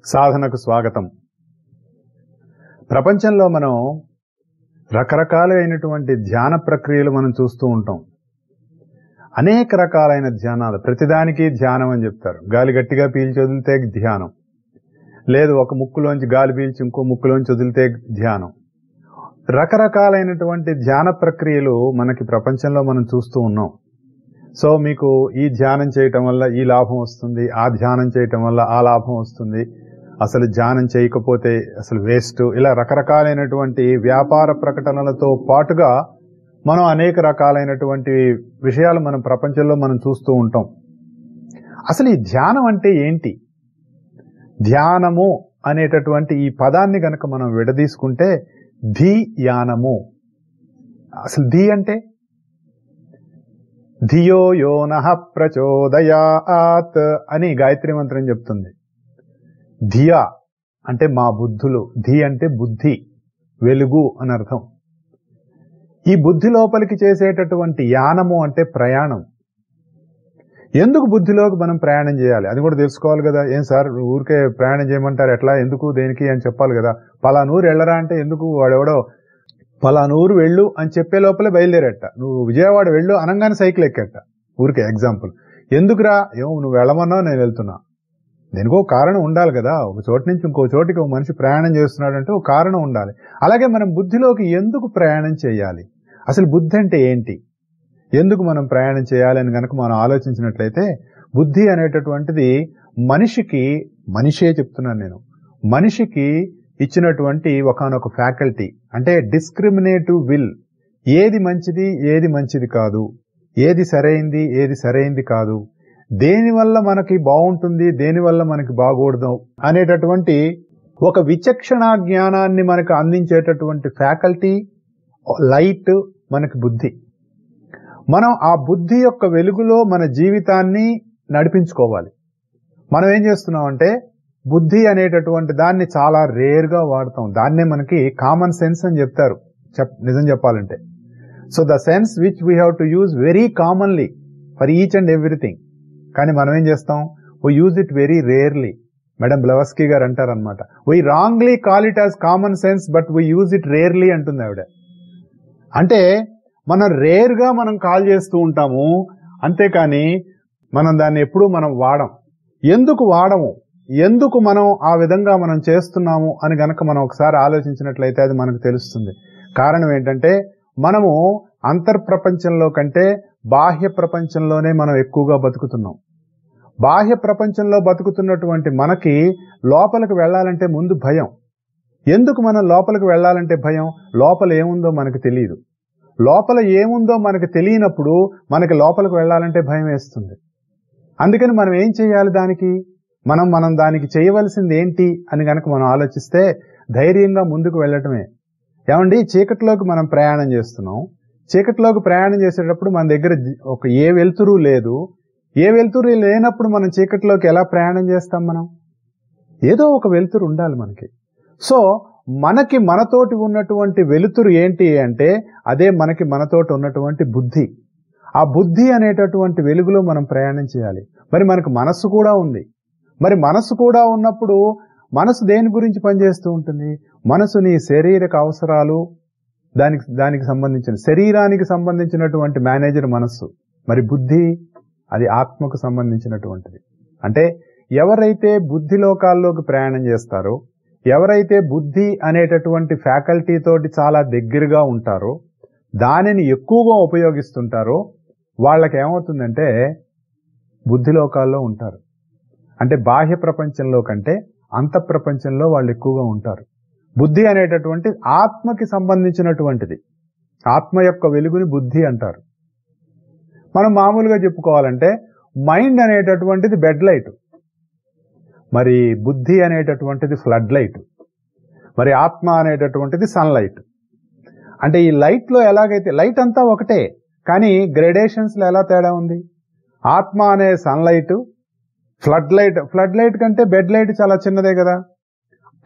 సాధనకు స్వాగతం. ప్రపంచంలో మనం రకరకాలైనటువంటి ధ్యాన ప్రక్రియలు మనం చూస్తూ ఉంటాం. అనేక రకాలైన ధ్యానాలు, ప్రతిదానికి ధ్యానం అని చెప్తారు. గాలి గట్టిగా పీల్చి వదిలితే ధ్యానం, లేదు ఒక ముక్కులోంచి గాలి పీల్చి ఇంకో ముక్కులోంచి వదిలితే ధ్యానం. రకరకాలైనటువంటి ధ్యాన ప్రక్రియలు మనకి ప్రపంచంలో మనం చూస్తూ ఉన్నాం. సో మీకు ఈ ధ్యానం చేయటం వల్ల ఈ లాభం వస్తుంది, ఆ ధ్యానం చేయటం వల్ల ఆ లాభం వస్తుంది, అసలు ధ్యానం చేయకపోతే అసలు వేస్ట్, ఇలా రకరకాలైనటువంటి వ్యాపార ప్రకటనలతో పాటుగా మనం అనేక రకాలైనటువంటి విషయాలు మనం ప్రపంచంలో మనం చూస్తూ ఉంటాం. అసలు ఈ ధ్యానం అంటే ఏంటి? ధ్యానము అనేటటువంటి ఈ పదాన్ని గనక మనం విడదీసుకుంటే ధియానము. అసలు ధి అంటే ధియో యో నః ప్రచోదయాత్ అని గాయత్రి మంత్రం చెప్తుంది. ధియా అంటే మా బుద్ధులు, ధి అంటే బుద్ధి, వెలుగు అని అర్థం. ఈ బుద్ధి లోపలికి చేసేటటువంటి యానము అంటే ప్రయాణం. ఎందుకు బుద్ధిలోకి మనం ప్రయాణం చేయాలి అది కూడా తెలుసుకోవాలి కదా. ఏం సార్ ఊరికే ప్రయాణం చేయమంటారు, ఎట్లా, ఎందుకు, దేనికి అని చెప్పాలి కదా. పలానూరు వెళ్ళరా అంటే ఎందుకు, వాడెవడో పలానూరు వెళ్ళు అని చెప్పే లోపలే బయలుదేరట. నువ్వు విజయవాడ వెళ్ళు అనగానే సైకిల్ ఎక్కట. ఊరికే ఎగ్జాంపుల్. ఎందుకురా, ఏమో నువ్వు వెళ్ళమన్నావు నేను వెళ్తున్నా. దేనికో కారణం ఉండాలి కదా. ఒక చోటు నుంచి ఇంకో చోటికి ఒక మనిషి ప్రయాణం చేస్తున్నాడంటే ఒక కారణం ఉండాలి. అలాగే మనం బుద్ధిలోకి ఎందుకు ప్రయాణం చేయాలి, అసలు బుద్ధి అంటే ఏంటి, ఎందుకు మనం ప్రయాణం చేయాలి అని గనక మనం ఆలోచించినట్లయితే, బుద్ధి అనేటటువంటిది మనిషే చెప్తున్నాను నేను, మనిషికి ఇచ్చినటువంటి ఒకానొక ఫ్యాకల్టీ. అంటే డిస్క్రిమినేటివ్ విల్. ఏది మంచిది ఏది మంచిది కాదు, ఏది సరైంది ఏది సరైంది కాదు, దేనివల్ల మనకి బాగుంటుంది దేనివల్ల మనకి బాగూడదు అనేటటువంటి ఒక విచక్షణా జ్ఞానాన్ని మనకు అందించేటటువంటి ఫ్యాకల్టీ, లైట్ మనకి బుద్ధి. మనం ఆ బుద్ధి యొక్క వెలుగులో మన జీవితాన్ని నడిపించుకోవాలి. మనం ఏం చేస్తున్నామంటే బుద్ధి అనేటటువంటి దాన్ని చాలా రేర్గా వాడతాం. దాన్నే మనకి కామన్ సెన్స్ అని చెప్తారు నిజం చెప్పాలంటే. So the sense which we have to use very commonly for each and everything. కానీ మనం ఏం చేస్తాం, we use it very rarely. Madam Blavatsky గారు అంటారనమాట, we wrongly call it as common sense but we use it rarely అంటుంది ఆవిడ. అంటే మనం రేర్గా మనం కాల్ చేస్తూ ఉంటాము, అంతేకాని మనం దాన్ని ఎప్పుడూ మనం వాడం. ఎందుకు వాడము, ఎందుకు మనం ఆ విధంగా మనం చేస్తున్నాము అని గనక మనం ఒకసారి ఆలోచించినట్లయితే అది మనకు తెలుస్తుంది. కారణం ఏంటంటే మనము అంతర్ప్రపంచంలో కంటే బాహ్య ప్రపంచంలోనే మనం ఎక్కువగా బతుకుతున్నాం. బాహ్య ప్రపంచంలో బతుకుతున్నటువంటి మనకి లోపలికి వెళ్ళాలంటే ముందు భయం. ఎందుకు మనం లోపలికి వెళ్ళాలంటే భయం? లోపల ఏముందో మనకు తెలియదు. లోపల ఏముందో మనకు తెలియనప్పుడు మనకి లోపలికి వెళ్ళాలంటే భయం వేస్తుంది. అందుకని మనం ఏం చేయాలి, దానికి మనం దానికి చేయవలసింది ఏంటి అని గనక మనం ఆలోచిస్తే ధైర్యంగా ముందుకు వెళ్ళటమే. ఏమండి, చీకటిలోకి మనం ప్రయాణం చేస్తున్నాం. చీకటిలోకి ప్రయాణం చేసేటప్పుడు మన దగ్గర ఏ వెలుతురు లేదు. ఏ వెలుతురు లేనప్పుడు మనం చీకటిలోకి ఎలా ప్రయాణం చేస్తాం? మనం ఏదో ఒక వెలుతురు ఉండాలి మనకి. సో మనకి మనతోటి ఉన్నటువంటి వెలుతురు ఏంటి అంటే అదే మనతోటి ఉన్నటువంటి బుద్ధి. ఆ బుద్ధి అనేటటువంటి వెలుగులో మనం ప్రయాణం చేయాలి. మరి మనకు మనస్సు కూడా ఉంది. మరి మనస్సు కూడా ఉన్నప్పుడు మనసు దేని గురించి పనిచేస్తూ ఉంటుంది? మనసు నీ శారీరక అవసరాలు, దానికి సంబంధించిన శరీరానికి సంబంధించినటువంటి మేనేజర్ మనస్సు. మరి బుద్ధి అది ఆత్మకు సంబంధించినటువంటిది. అంటే ఎవరైతే బుద్ధి లోకాల్లోకి ప్రయాణం చేస్తారో, ఎవరైతే బుద్ధి అనేటటువంటి ఫ్యాకల్టీ తోటి చాలా దగ్గరగా ఉంటారో, దానిని ఎక్కువగా ఉపయోగిస్తుంటారో, వాళ్ళకి ఏమవుతుందంటే బుద్ధి లోకాల్లో ఉంటారు. అంటే బాహ్య ప్రపంచంలో కంటే అంతఃప్రపంచంలో వాళ్ళు ఎక్కువగా ఉంటారు. బుద్ధి అనేటటువంటి ఆత్మకి సంబంధించినటువంటిది. ఆత్మ యొక్క వెలుగుని బుద్ధి అంటారు. మనం మామూలుగా చెప్పుకోవాలంటే మైండ్ అనేటటువంటిది బెడ్ లైట్, మరి బుద్ధి అనేటటువంటిది ఫ్లడ్ లైట్, మరి ఆత్మ అనేటటువంటిది సన్లైట్. అంటే ఈ లైట్లో ఎలాగైతే లైట్ అంతా ఒకటే, కానీ గ్రేడేషన్స్లో ఎలా తేడా ఉంది? ఆత్మ అనే సన్లైట్, ఫ్లడ్ లైట్ కంటే బెడ్ లైట్ చాలా చిన్నదే కదా.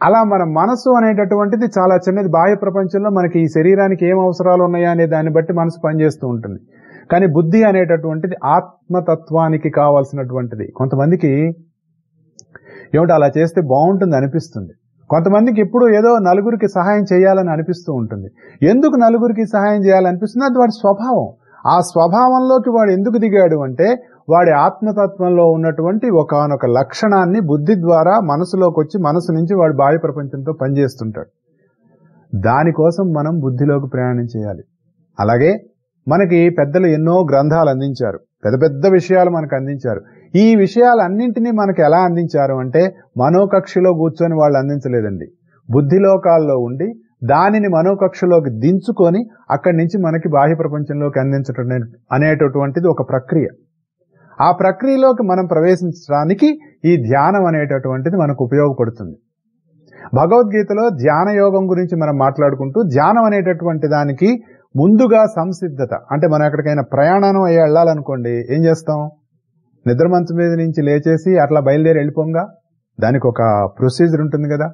అలా మన మనసు అనేటటువంటిది చాలా చిన్నది. బాహ్య ప్రపంచంలో మనకి ఈ శరీరానికి ఏం అవసరాలు ఉన్నాయా అనే దాన్ని బట్టి మనసు పనిచేస్తూ ఉంటుంది. కానీ బుద్ధి అనేటటువంటిది ఆత్మతత్వానికి కావాల్సినటువంటిది. కొంతమందికి ఏమిటి అలా చేస్తే బాగుంటుంది అనిపిస్తుంది. కొంతమందికి ఎప్పుడు ఏదో నలుగురికి సహాయం చేయాలని అనిపిస్తూ ఉంటుంది. ఎందుకు నలుగురికి సహాయం చేయాలనిపిస్తుంది? అది వాడి స్వభావం. ఆ స్వభావంలోకి వాడు ఎందుకు దిగాడు అంటే వాడి ఆత్మతత్వంలో ఉన్నటువంటి ఒకానొక లక్షణాన్ని బుద్ధి ద్వారా మనసులోకి వచ్చి మనసు నుంచి వాడి బాహ్య ప్రపంచంతో పనిచేస్తుంటాడు. దానికోసం మనం బుద్ధిలోకి ప్రయాణం చేయాలి. అలాగే మనకి పెద్దలు ఎన్నో గ్రంథాలు అందించారు, పెద్ద పెద్ద విషయాలు మనకు అందించారు. ఈ విషయాలన్నింటినీ మనకు ఎలా అందించారు అంటే మనోకక్షలో కూర్చొని వాళ్ళు అందించలేదండి. బుద్ధిలోకాల్లో ఉండి దానిని మనోకక్షలోకి దించుకొని అక్కడి నుంచి మనకి బాహ్య ప్రపంచంలోకి అందించడం అనేటటువంటిది ఒక ప్రక్రియ. ఆ ప్రక్రియలోకి మనం ప్రవేశించడానికి ఈ ధ్యానం అనేటటువంటిది మనకు ఉపయోగపడుతుంది. భగవద్గీతలో ధ్యాన యోగం గురించి మనం మాట్లాడుకుంటూ ధ్యానం అనేటటువంటి దానికి ముందుగా సంసిద్ధత, అంటే మనం ఎక్కడికైనా ప్రయాణం అయ్యి వెళ్ళాలనుకోండి, ఏం చేస్తాం? నిద్ర మంచం మీద నుంచి లేచేసి అట్లా బయలుదేరి వెళ్ళిపోంగా, దానికి ఒక ప్రొసీజర్ ఉంటుంది కదా.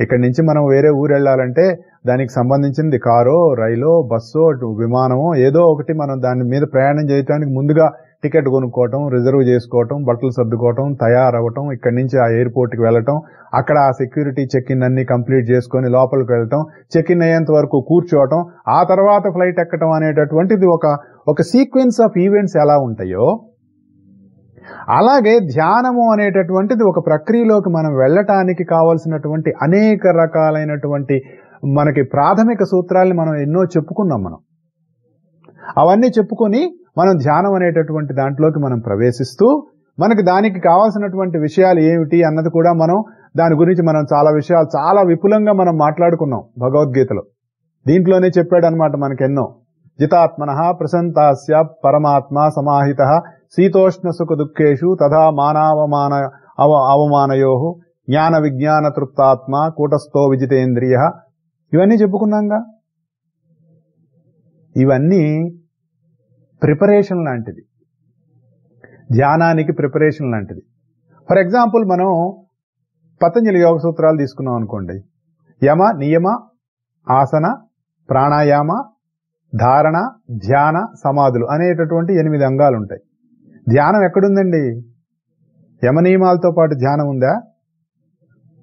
ఇక్కడి నుంచి మనం వేరే ఊరు వెళ్ళాలంటే దానికి సంబంధించింది కారో, రైలో, బస్సో, విమానమో ఏదో ఒకటి మనం దాని మీద ప్రయాణం చేయడానికి ముందుగా టికెట్ కొనుక్కోవటం, రిజర్వ్ చేసుకోవటం, బట్టలు సర్దుకోవటం, తయారవటం, ఇక్కడి నుంచి ఆ ఎయిర్పోర్ట్కి వెళ్ళటం, అక్కడ ఆ సెక్యూరిటీ చెక్ ఇన్ అన్ని కంప్లీట్ చేసుకొని లోపలికి వెళ్ళటం, చెక్ ఇన్ అయ్యేంత వరకు కూర్చోవటం, ఆ తర్వాత ఫ్లైట్ ఎక్కటం అనేటటువంటిది ఒక సీక్వెన్స్ ఆఫ్ ఈవెంట్స్ ఎలా ఉంటాయో అలాగే ధ్యానము అనేటటువంటిది ఒక ప్రక్రియలోకి మనం వెళ్ళటానికి కావలసినటువంటి అనేక రకాలైనటువంటి మనకి ప్రాథమిక సూత్రాల్ని మనం ఎన్నో చెప్పుకున్నాం. అవన్నీ చెప్పుకొని మనం ధ్యానం అనేటటువంటి దాంట్లోకి మనం ప్రవేశిస్తూ మనకి దానికి కావాల్సినటువంటి విషయాలు ఏమిటి అన్నది కూడా మనం దాని గురించి మనం చాలా విషయాలు చాలా విపులంగా మనం మాట్లాడుకున్నాం భగవద్గీతలో. దీంట్లోనే చెప్పాడు అనమాట మనకెన్నో. జితాత్మనః ప్రసంతాస్య పరమాత్మ సమాహితః శీతోష్ణ సుఖ దుఃఖేషు తథా మానావమాన అవమానయోః జ్ఞాన విజ్ఞాన తృప్తాత్మ కూటస్థో విజితేంద్రియ. ఇవన్నీ చెప్పుకున్నాంగా. ఇవన్నీ ప్రిపరేషన్ లాంటిది, ధ్యానానికి ప్రిపరేషన్ లాంటిది. ఫర్ ఎగ్జాంపుల్ మనం పతంజలి యోగ సూత్రాలు తీసుకున్నాం అనుకోండి. యమ, నియమ, ఆసన, ప్రాణాయామ, ధారణ, ధ్యాన, సమాధులు అనేటటువంటి 8 అంగాలు ఉంటాయి. ధ్యానం ఎక్కడుందండి? యమ నియమాలతో పాటు ధ్యానం ఉందా?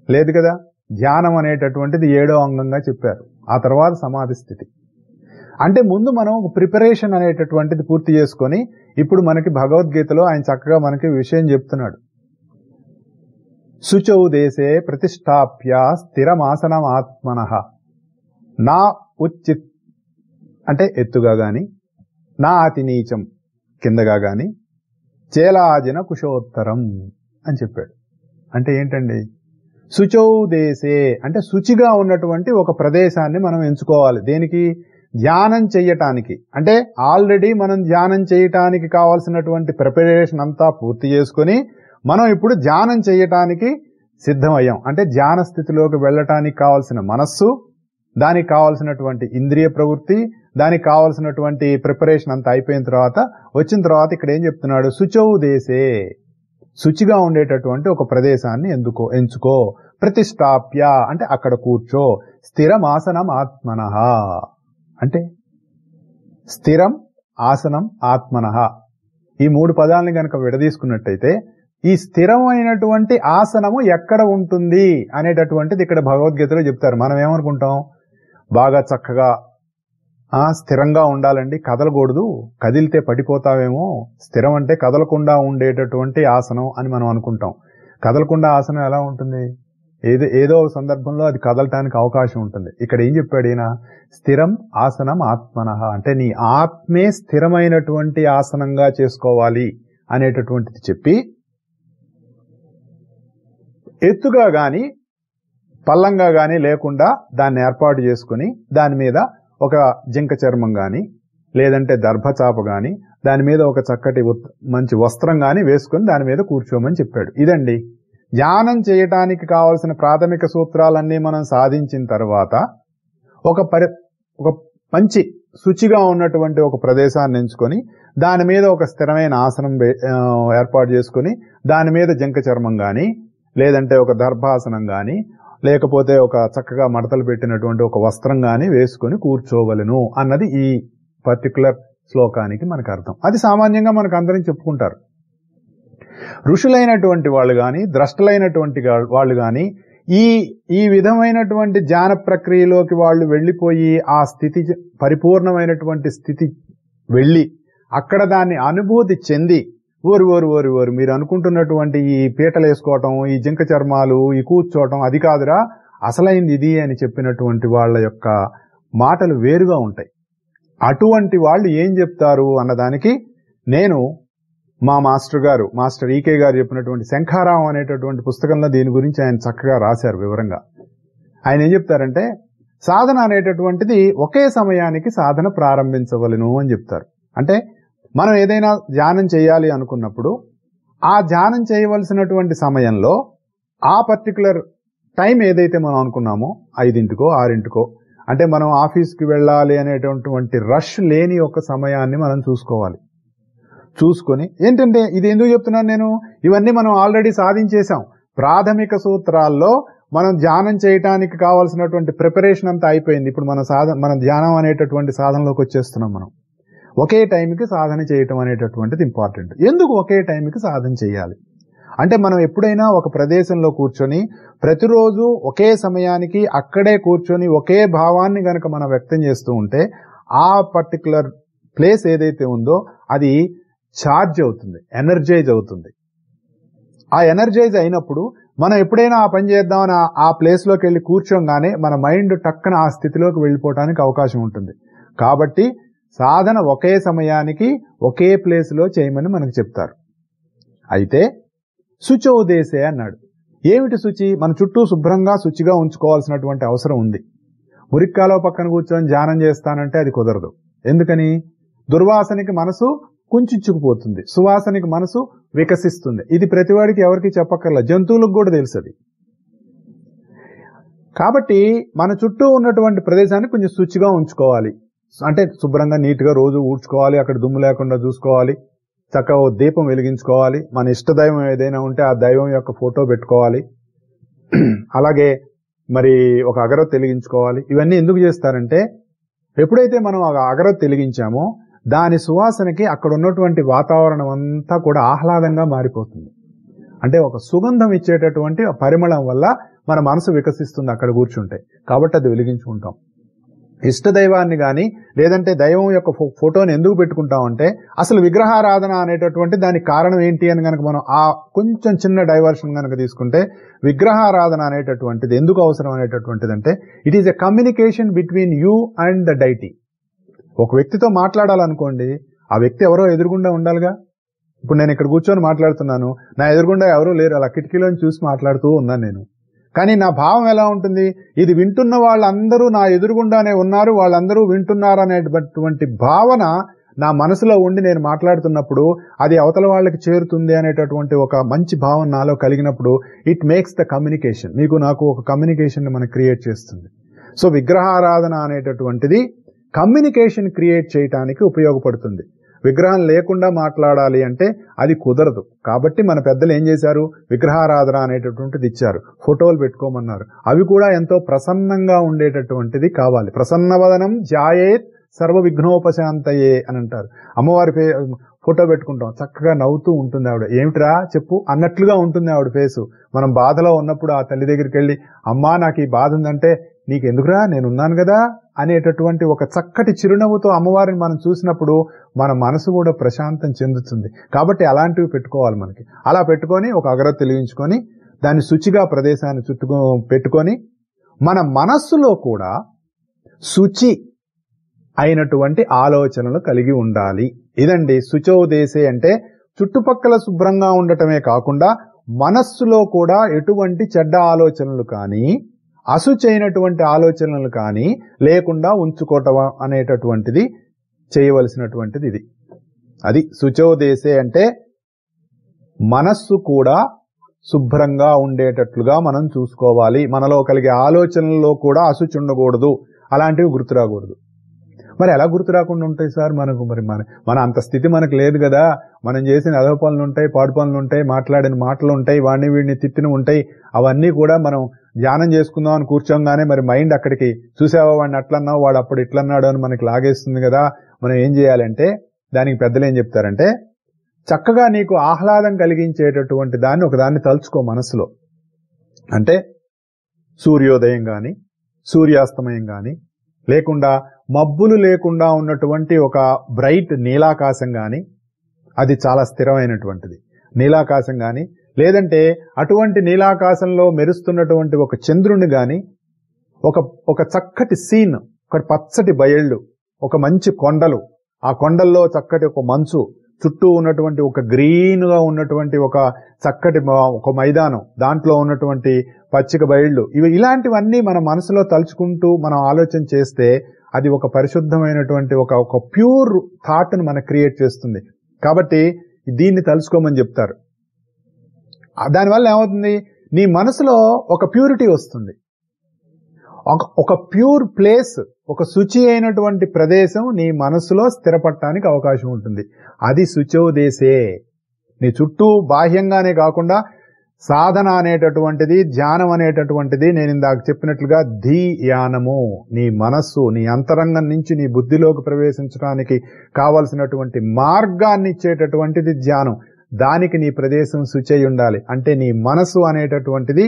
లేదు కదా. ధ్యానం అనేటటువంటిది 7వ అంగంగా చెప్పారు. ఆ తర్వాత సమాధి స్థితి. అంటే ముందు మనం ప్రిపరేషన్ అనేటటువంటిది పూర్తి చేసుకొని ఇప్పుడు మనకి భగవద్గీతలో ఆయన చక్కగా మనకి విషయం చెప్తున్నాడు. శుచౌ దేశే ప్రతిష్టాప్య స్థిరమాసనం ఆత్మనః నా ఉచిత్ అంటే ఎత్తుగా గాని, నా అతి నీచం కిందగా గాని, చేలాజిన కుశోత్తరం అని చెప్పాడు. అంటే ఏంటండి? శుచౌ దేశే అంటే శుచిగా ఉన్నటువంటి ఒక ప్రదేశాన్ని మనం ఎంచుకోవాలి. దేనికి? ధ్యానం చెయ్యటానికి. అంటే ఆల్రెడీ మనం ధ్యానం చేయటానికి కావాల్సినటువంటి ప్రిపరేషన్ అంతా పూర్తి చేసుకొని మనం ఇప్పుడు ధ్యానం చేయటానికి సిద్ధమయ్యాం. అంటే ధ్యాన స్థితిలోకి వెళ్ళటానికి కావాల్సిన మనస్సు, దానికి కావాల్సినటువంటి ఇంద్రియ ప్రవృత్తి, దానికి కావాల్సినటువంటి ప్రిపరేషన్ అంతా అయిపోయిన తర్వాత వచ్చిన తర్వాత ఇక్కడ ఏం చెప్తున్నాడు? శుచౌ దేశే, శుచిగా ఉండేటటువంటి ఒక ప్రదేశాన్ని ఎంచుకో. ప్రతిష్టాప్య అంటే అక్కడ కూర్చో. స్థిరమాసనం ఆత్మనః అంటే స్థిరం, ఆసనం, ఆత్మనః ఈ 3 పదాలని గనక విడదీసుకున్నట్టయితే ఈ స్థిరమైనటువంటి ఆసనము ఎక్కడ ఉంటుంది అనేటటువంటిది ఇక్కడ భగవద్గీతలో చెప్తారు. మనం ఏమనుకుంటాం? బాగా చక్కగా స్థిరంగా ఉండాలండి, కదలకూడదు, కదిలితే పడిపోతావేమో, స్థిరం అంటే కదలకుండా ఉండేటటువంటి ఆసనం అని మనం అనుకుంటాం. కదలకుండా ఆసనం ఎలా ఉంటుంది? ఏదో సందర్భంలో అది కదలటానికి అవకాశం ఉంటుంది. ఇక్కడ ఏం చెప్పాడు ఈయన? స్థిరం ఆసనం ఆత్మనః అంటే నీ ఆత్మే స్థిరమైనటువంటి ఆసనంగా చేసుకోవాలి అనేటటువంటిది చెప్పి, ఎత్తుగా గాని పల్లంగా గాని లేకుండా దాన్ని ఏర్పాటు చేసుకుని దాని మీద ఒక జింక చర్మం గాని లేదంటే దర్భచాప గాని దాని మీద ఒక చక్కటి మంచి వస్త్రం గాని వేసుకుని దాని మీద కూర్చోమని చెప్పాడు. ఇదండి ధ్యానం చేయటానికి కావలసిన ప్రాథమిక సూత్రాలన్నీ మనం సాధించిన తర్వాత ఒక మంచి శుచిగా ఉన్నటువంటి ఒక ప్రదేశాన్ని ఎంచుకొని దాని మీద ఒక స్థిరమైన ఆసనం ఏర్పాటు చేసుకుని దాని మీద జింక చర్మం గాని లేదంటే ఒక దర్భాసనం గాని లేకపోతే ఒక చక్కగా మడతలు పెట్టినటువంటి ఒక వస్త్రం గాని వేసుకొని కూర్చోవలను అన్నది ఈ పర్టికులర్ శ్లోకానికి మనకు అర్థం. అది సామాన్యంగా మనకు అందరం చెప్పుకుంటారు. ఋషులైనటువంటి వాళ్ళు గాని, ద్రష్టలైనటువంటి వాళ్ళు గాని ఈ విధమైనటువంటి ధ్యాన ప్రక్రియలోకి వాళ్ళు వెళ్ళిపోయి ఆ స్థితి, పరిపూర్ణమైనటువంటి స్థితి వెళ్ళి అక్కడ దాన్ని అనుభూతి చెంది ఓరు మీరు అనుకుంటున్నటువంటి ఈ పీటలు వేసుకోవటం, ఈ జింక చర్మాలు, ఈ కూర్చోవటం అది కాదురా అసలైంది ఇది అని చెప్పినటువంటి వాళ్ళ యొక్క మాటలు వేరుగా ఉంటాయి. అటువంటి వాళ్ళు ఏం చెప్తారు అన్నదానికి నేను మా మాస్టర్ ఈకే గారు చెప్పినటువంటి శంఖారావం అనేటటువంటి పుస్తకంలో దీని గురించి ఆయన చక్కగా రాశారు వివరంగా. ఆయన ఏం చెప్తారంటే, సాధన అనేటటువంటిది ఒకే సమయానికి సాధన ప్రారంభించవలను అని చెప్తారు. అంటే మనం ఏదైనా ధ్యానం చేయాలి అనుకున్నప్పుడు ఆ ధ్యానం చేయవలసినటువంటి సమయంలో ఆ పర్టికులర్ టైం ఏదైతే మనం అనుకున్నామో 5కో 6కో, అంటే మనం ఆఫీస్కి వెళ్ళాలి అనేటటువంటి రష్ లేని ఒక సమయాన్ని మనం చూసుకొని ఏంటంటే ఇది ఎందుకు చెప్తున్నాను నేను, ఇవన్నీ మనం ఆల్రెడీ సాధించేశాం. ప్రాథమిక సూత్రాల్లో మనం ధ్యానం చేయటానికి కావాల్సినటువంటి ప్రిపరేషన్ అంతా అయిపోయింది. ఇప్పుడు మన ధ్యానం అనేటటువంటి సాధనలోకి వచ్చేస్తున్నాం. మనం ఒకే టైంకి సాధన చేయటం అనేటటువంటిది ఇంపార్టెంట్. ఎందుకు ఒకే టైంకి సాధన చేయాలి అంటే, మనం ఎప్పుడైనా ఒక ప్రదేశంలో కూర్చొని ప్రతిరోజు ఒకే సమయానికి అక్కడే కూర్చొని ఒకే భావాన్ని గనక మనం వ్యక్తం చేస్తూ ఉంటే ఆ పర్టికులర్ ప్లేస్ ఏదైతే ఉందో అది ఛార్జ్ అవుతుంది, ఎనర్జైజ్ అవుతుంది. ఆ ఎనర్జైజ్ అయినప్పుడు మనం ఎప్పుడైనా ఆ పని చేద్దామని ఆ ప్లేస్లోకి వెళ్ళి కూర్చోగానే మన మైండ్ టక్కన ఆ స్థితిలోకి వెళ్ళిపోవడానికి అవకాశం ఉంటుంది. కాబట్టి సాధన ఒకే సమయానికి ఒకే ప్లేస్లో చేయమని మనకు చెప్తారు. అయితే శుచోదేశే అన్నాడు. ఏమిటి శుచి? మన చుట్టూ శుభ్రంగా శుచిగా ఉంచుకోవాల్సినటువంటి అవసరం ఉంది. మురిక్కాలో పక్కన కూర్చొని ధ్యానం చేస్తానంటే అది కుదరదు. ఎందుకని? దుర్వాసనకి మనసు కుంచుకుపోతుంది, సువాసనకి మనసు వికసిస్తుంది. ఇది ప్రతివాడికి ఎవరికి చెప్పక్కర్లా, జంతువులకు కూడా తెలుసు. కాబట్టి మన చుట్టూ ఉన్నటువంటి ప్రదేశాన్ని కొంచెం శుచిగా ఉంచుకోవాలి. అంటే శుభ్రంగా నీట్గా రోజు ఊడ్చుకోవాలి, అక్కడ దుమ్ము లేకుండా చూసుకోవాలి, చక్కగా ఓ దీపం వెలిగించుకోవాలి, మన ఇష్ట దైవం ఏదైనా ఉంటే ఆ దైవం యొక్క ఫోటో పెట్టుకోవాలి, అలాగే మరి ఒక అగరొత్తి వెలిగించుకోవాలి. ఇవన్నీ ఎందుకు చేస్తారంటే, ఎప్పుడైతే మనం ఆ అగరొత్తి వెలిగించామో దాని సువాసనకి అక్కడ ఉన్నటువంటి వాతావరణం అంతా కూడా ఆహ్లాదంగా మారిపోతుంది. అంటే ఒక సుగంధం ఇచ్చేటటువంటి పరిమళం వల్ల మన మనసు వికసిస్తుంది అక్కడ కూర్చుంటే. కాబట్టి అది వెలిగించుకుంటాం. ఇష్టదైవాన్ని కానీ లేదంటే దైవం యొక్క ఫోటోని ఎందుకు పెట్టుకుంటామంటే, అసలు విగ్రహారాధన అనేటటువంటి దానికి కారణం ఏంటి అని కనుక మనం ఆ కొంచెం చిన్న డైవర్షన్ కనుక తీసుకుంటే, విగ్రహారాధన అనేటటువంటిది ఎందుకు అవసరం అనేటటువంటిది అంటే, it is a communication between you and the deity. ఒక వ్యక్తితో మాట్లాడాలనుకోండి, ఆ వ్యక్తి ఎవరో ఎదురుగుండా ఉండాలిగా. ఇప్పుడు నేను ఇక్కడ కూర్చొని మాట్లాడుతున్నాను, నా ఎదురుగుండా ఎవరూ లేరు, అలా కిటికీలోని చూసి మాట్లాడుతూ ఉన్నాను నేను. కానీ నా భావం ఎలా ఉంటుంది? ఇది వింటున్న వాళ్ళందరూ నా ఎదురుగుండానే ఉన్నారు, వాళ్ళందరూ వింటున్నారు అనేటటువంటి భావన నా మనసులో ఉండి నేను మాట్లాడుతున్నప్పుడు అది అవతల వాళ్ళకి చేరుతుంది అనేటటువంటి ఒక మంచి భావన నాలో కలిగినప్పుడు ఇట్ మేక్స్ ద కమ్యూనికేషన్. మీకు నాకు ఒక కమ్యూనికేషన్ మనకు క్రియేట్ చేస్తుంది. సో విగ్రహారాధన అనేటటువంటిది కమ్యూనికేషన్ క్రియేట్ చేయడానికి ఉపయోగపడుతుంది. విగ్రహం లేకుండా మాట్లాడాలి అంటే అది కుదరదు. కాబట్టి మన పెద్దలు ఏం చేశారు? విగ్రహారాధన అనేటటువంటిది ఇచ్చారు, ఫోటోలు పెట్టుకోమన్నారు. అవి కూడా ఎంతో ప్రసన్నంగా ఉండేటటువంటిది కావాలి. ప్రసన్నవదనం ధ్యాయేత్ సర్వ విఘ్నోపశాంతయే అని అంటారు. అమ్మవారి ఫోటో పెట్టుకుంటాం, చక్కగా నవ్వుతూ ఉంటుంది ఆవిడ. ఏమిట్రా చెప్పు అన్నట్లుగా ఉంటుంది ఆవిడ ఫేసు. మనం బాధలో ఉన్నప్పుడు ఆ తల్లి దగ్గరికి వెళ్ళి, అమ్మా నాకు ఈ బాధ ఉందంటే, నీకెందుకురా నేనున్నాను కదా అనేటటువంటి ఒక చక్కటి చిరునవ్వుతో అమ్మవారిని మనం చూసినప్పుడు మన మనసు కూడా ప్రశాంతం చెందుతుంది. కాబట్టి అలాంటివి పెట్టుకోవాలి మనకి. అలా పెట్టుకొని ఒక అగరత్తి వెలిగించుకొని దాన్ని శుచిగా ప్రదేశాన్ని పెట్టుకొని మన మనస్సులో కూడా శుచి అయినటువంటి ఆలోచనలు కలిగి ఉండాలి. ఇదండి శుచోదేశే అంటే, చుట్టుపక్కల శుభ్రంగా ఉండటమే కాకుండా మనస్సులో కూడా ఎటువంటి చెడ్డ ఆలోచనలు కానీ అశుచైనటువంటి ఆలోచనలు కానీ లేకుండా ఉంచుకోవటం అనేటటువంటిది చేయవలసినటువంటిది ఇది. అది శుచోదేశే అంటే మనస్సు కూడా శుభ్రంగా ఉండేటట్లుగా మనం చూసుకోవాలి. మనలో కలిగే ఆలోచనల్లో కూడా అశుచి ఉండకూడదు, అలాంటివి గుర్తురాకూడదు. మరి ఎలా గుర్తు రాకుండా ఉంటాయి సార్ మనకు? మన అంత స్థితి మనకు లేదు కదా. మనం చేసిన అదవ పనులు ఉంటాయి, పాడు పనులు ఉంటాయి, మాట్లాడిన మాటలు ఉంటాయి, వాడిని వీడిని తిట్టిన ఉంటాయి. అవన్నీ కూడా మనం ధ్యానం చేసుకుందాం అని కూర్చోగానే మరి మైండ్ అక్కడికి, చూసావా వాడిని అట్లన్నావు, వాడు అప్పుడు ఇట్లన్నాడు అని మనకి లాగేస్తుంది కదా. మనం ఏం చేయాలంటే, దానికి పెద్దలు ఏం చెప్తారంటే, చక్కగా నీకు ఆహ్లాదం కలిగించేటటువంటి దాన్ని ఒకదాన్ని తలుచుకో మనసులో. అంటే సూర్యోదయం గాని, సూర్యాస్తమయం గాని, లేకుండా మబ్బులు లేకుండా ఉన్నటువంటి ఒక బ్రైట్ నీలాకాశం గాని, అది చాలా స్థిరమైనటువంటిది నీలాకాశం గాని, లేదంటే అటువంటి నీలాకాశంలో మెరుస్తున్నటువంటి ఒక చంద్రుని గాని, ఒక చక్కటి సీన్, ఒక పచ్చటి బయళ్ళు, ఒక మంచి కొండలు, ఆ కొండల్లో చక్కటి ఒక మంచు, చుట్టూ ఉన్నటువంటి ఒక గ్రీన్ గా ఉన్నటువంటి ఒక చక్కటి ఒక మైదానం, దాంట్లో ఉన్నటువంటి పచ్చిక బయళ్ళు, ఇలాంటివన్నీ మన మనసులో తలుచుకుంటూ మనం ఆలోచన చేస్తే అది ఒక పరిశుద్ధమైనటువంటి ఒక ప్యూర్ థాట్ ను మనకు క్రియేట్ చేస్తుంది. కాబట్టి దీన్ని తలుచుకోమని చెప్తారు. దానివల్ల ఏమవుతుంది, నీ మనసులో ఒక ప్యూరిటీ వస్తుంది. ఒక ప్యూర్ ప్లేస్, ఒక శుచి అయినటువంటి ప్రదేశం నీ మనసులో స్థిరపడటానికి అవకాశం ఉంటుంది. అది శుచోదేశే. నీ చుట్టూ బాహ్యంగానే కాకుండా సాధన అనేటటువంటిది, ధ్యానం అనేటటువంటిది, నేను ఇందాక చెప్పినట్లుగా ధ్యానము, నీ మనస్సు నీ అంతరంగం నుంచి నీ బుద్ధిలోకి ప్రవేశించడానికి కావలసినటువంటి మార్గాన్ని ఇచ్చేటటువంటిది ధ్యానం. దానికి నీ ప్రదేశం శుచి అయి ఉండాలి. అంటే నీ మనసు అనేటటువంటిది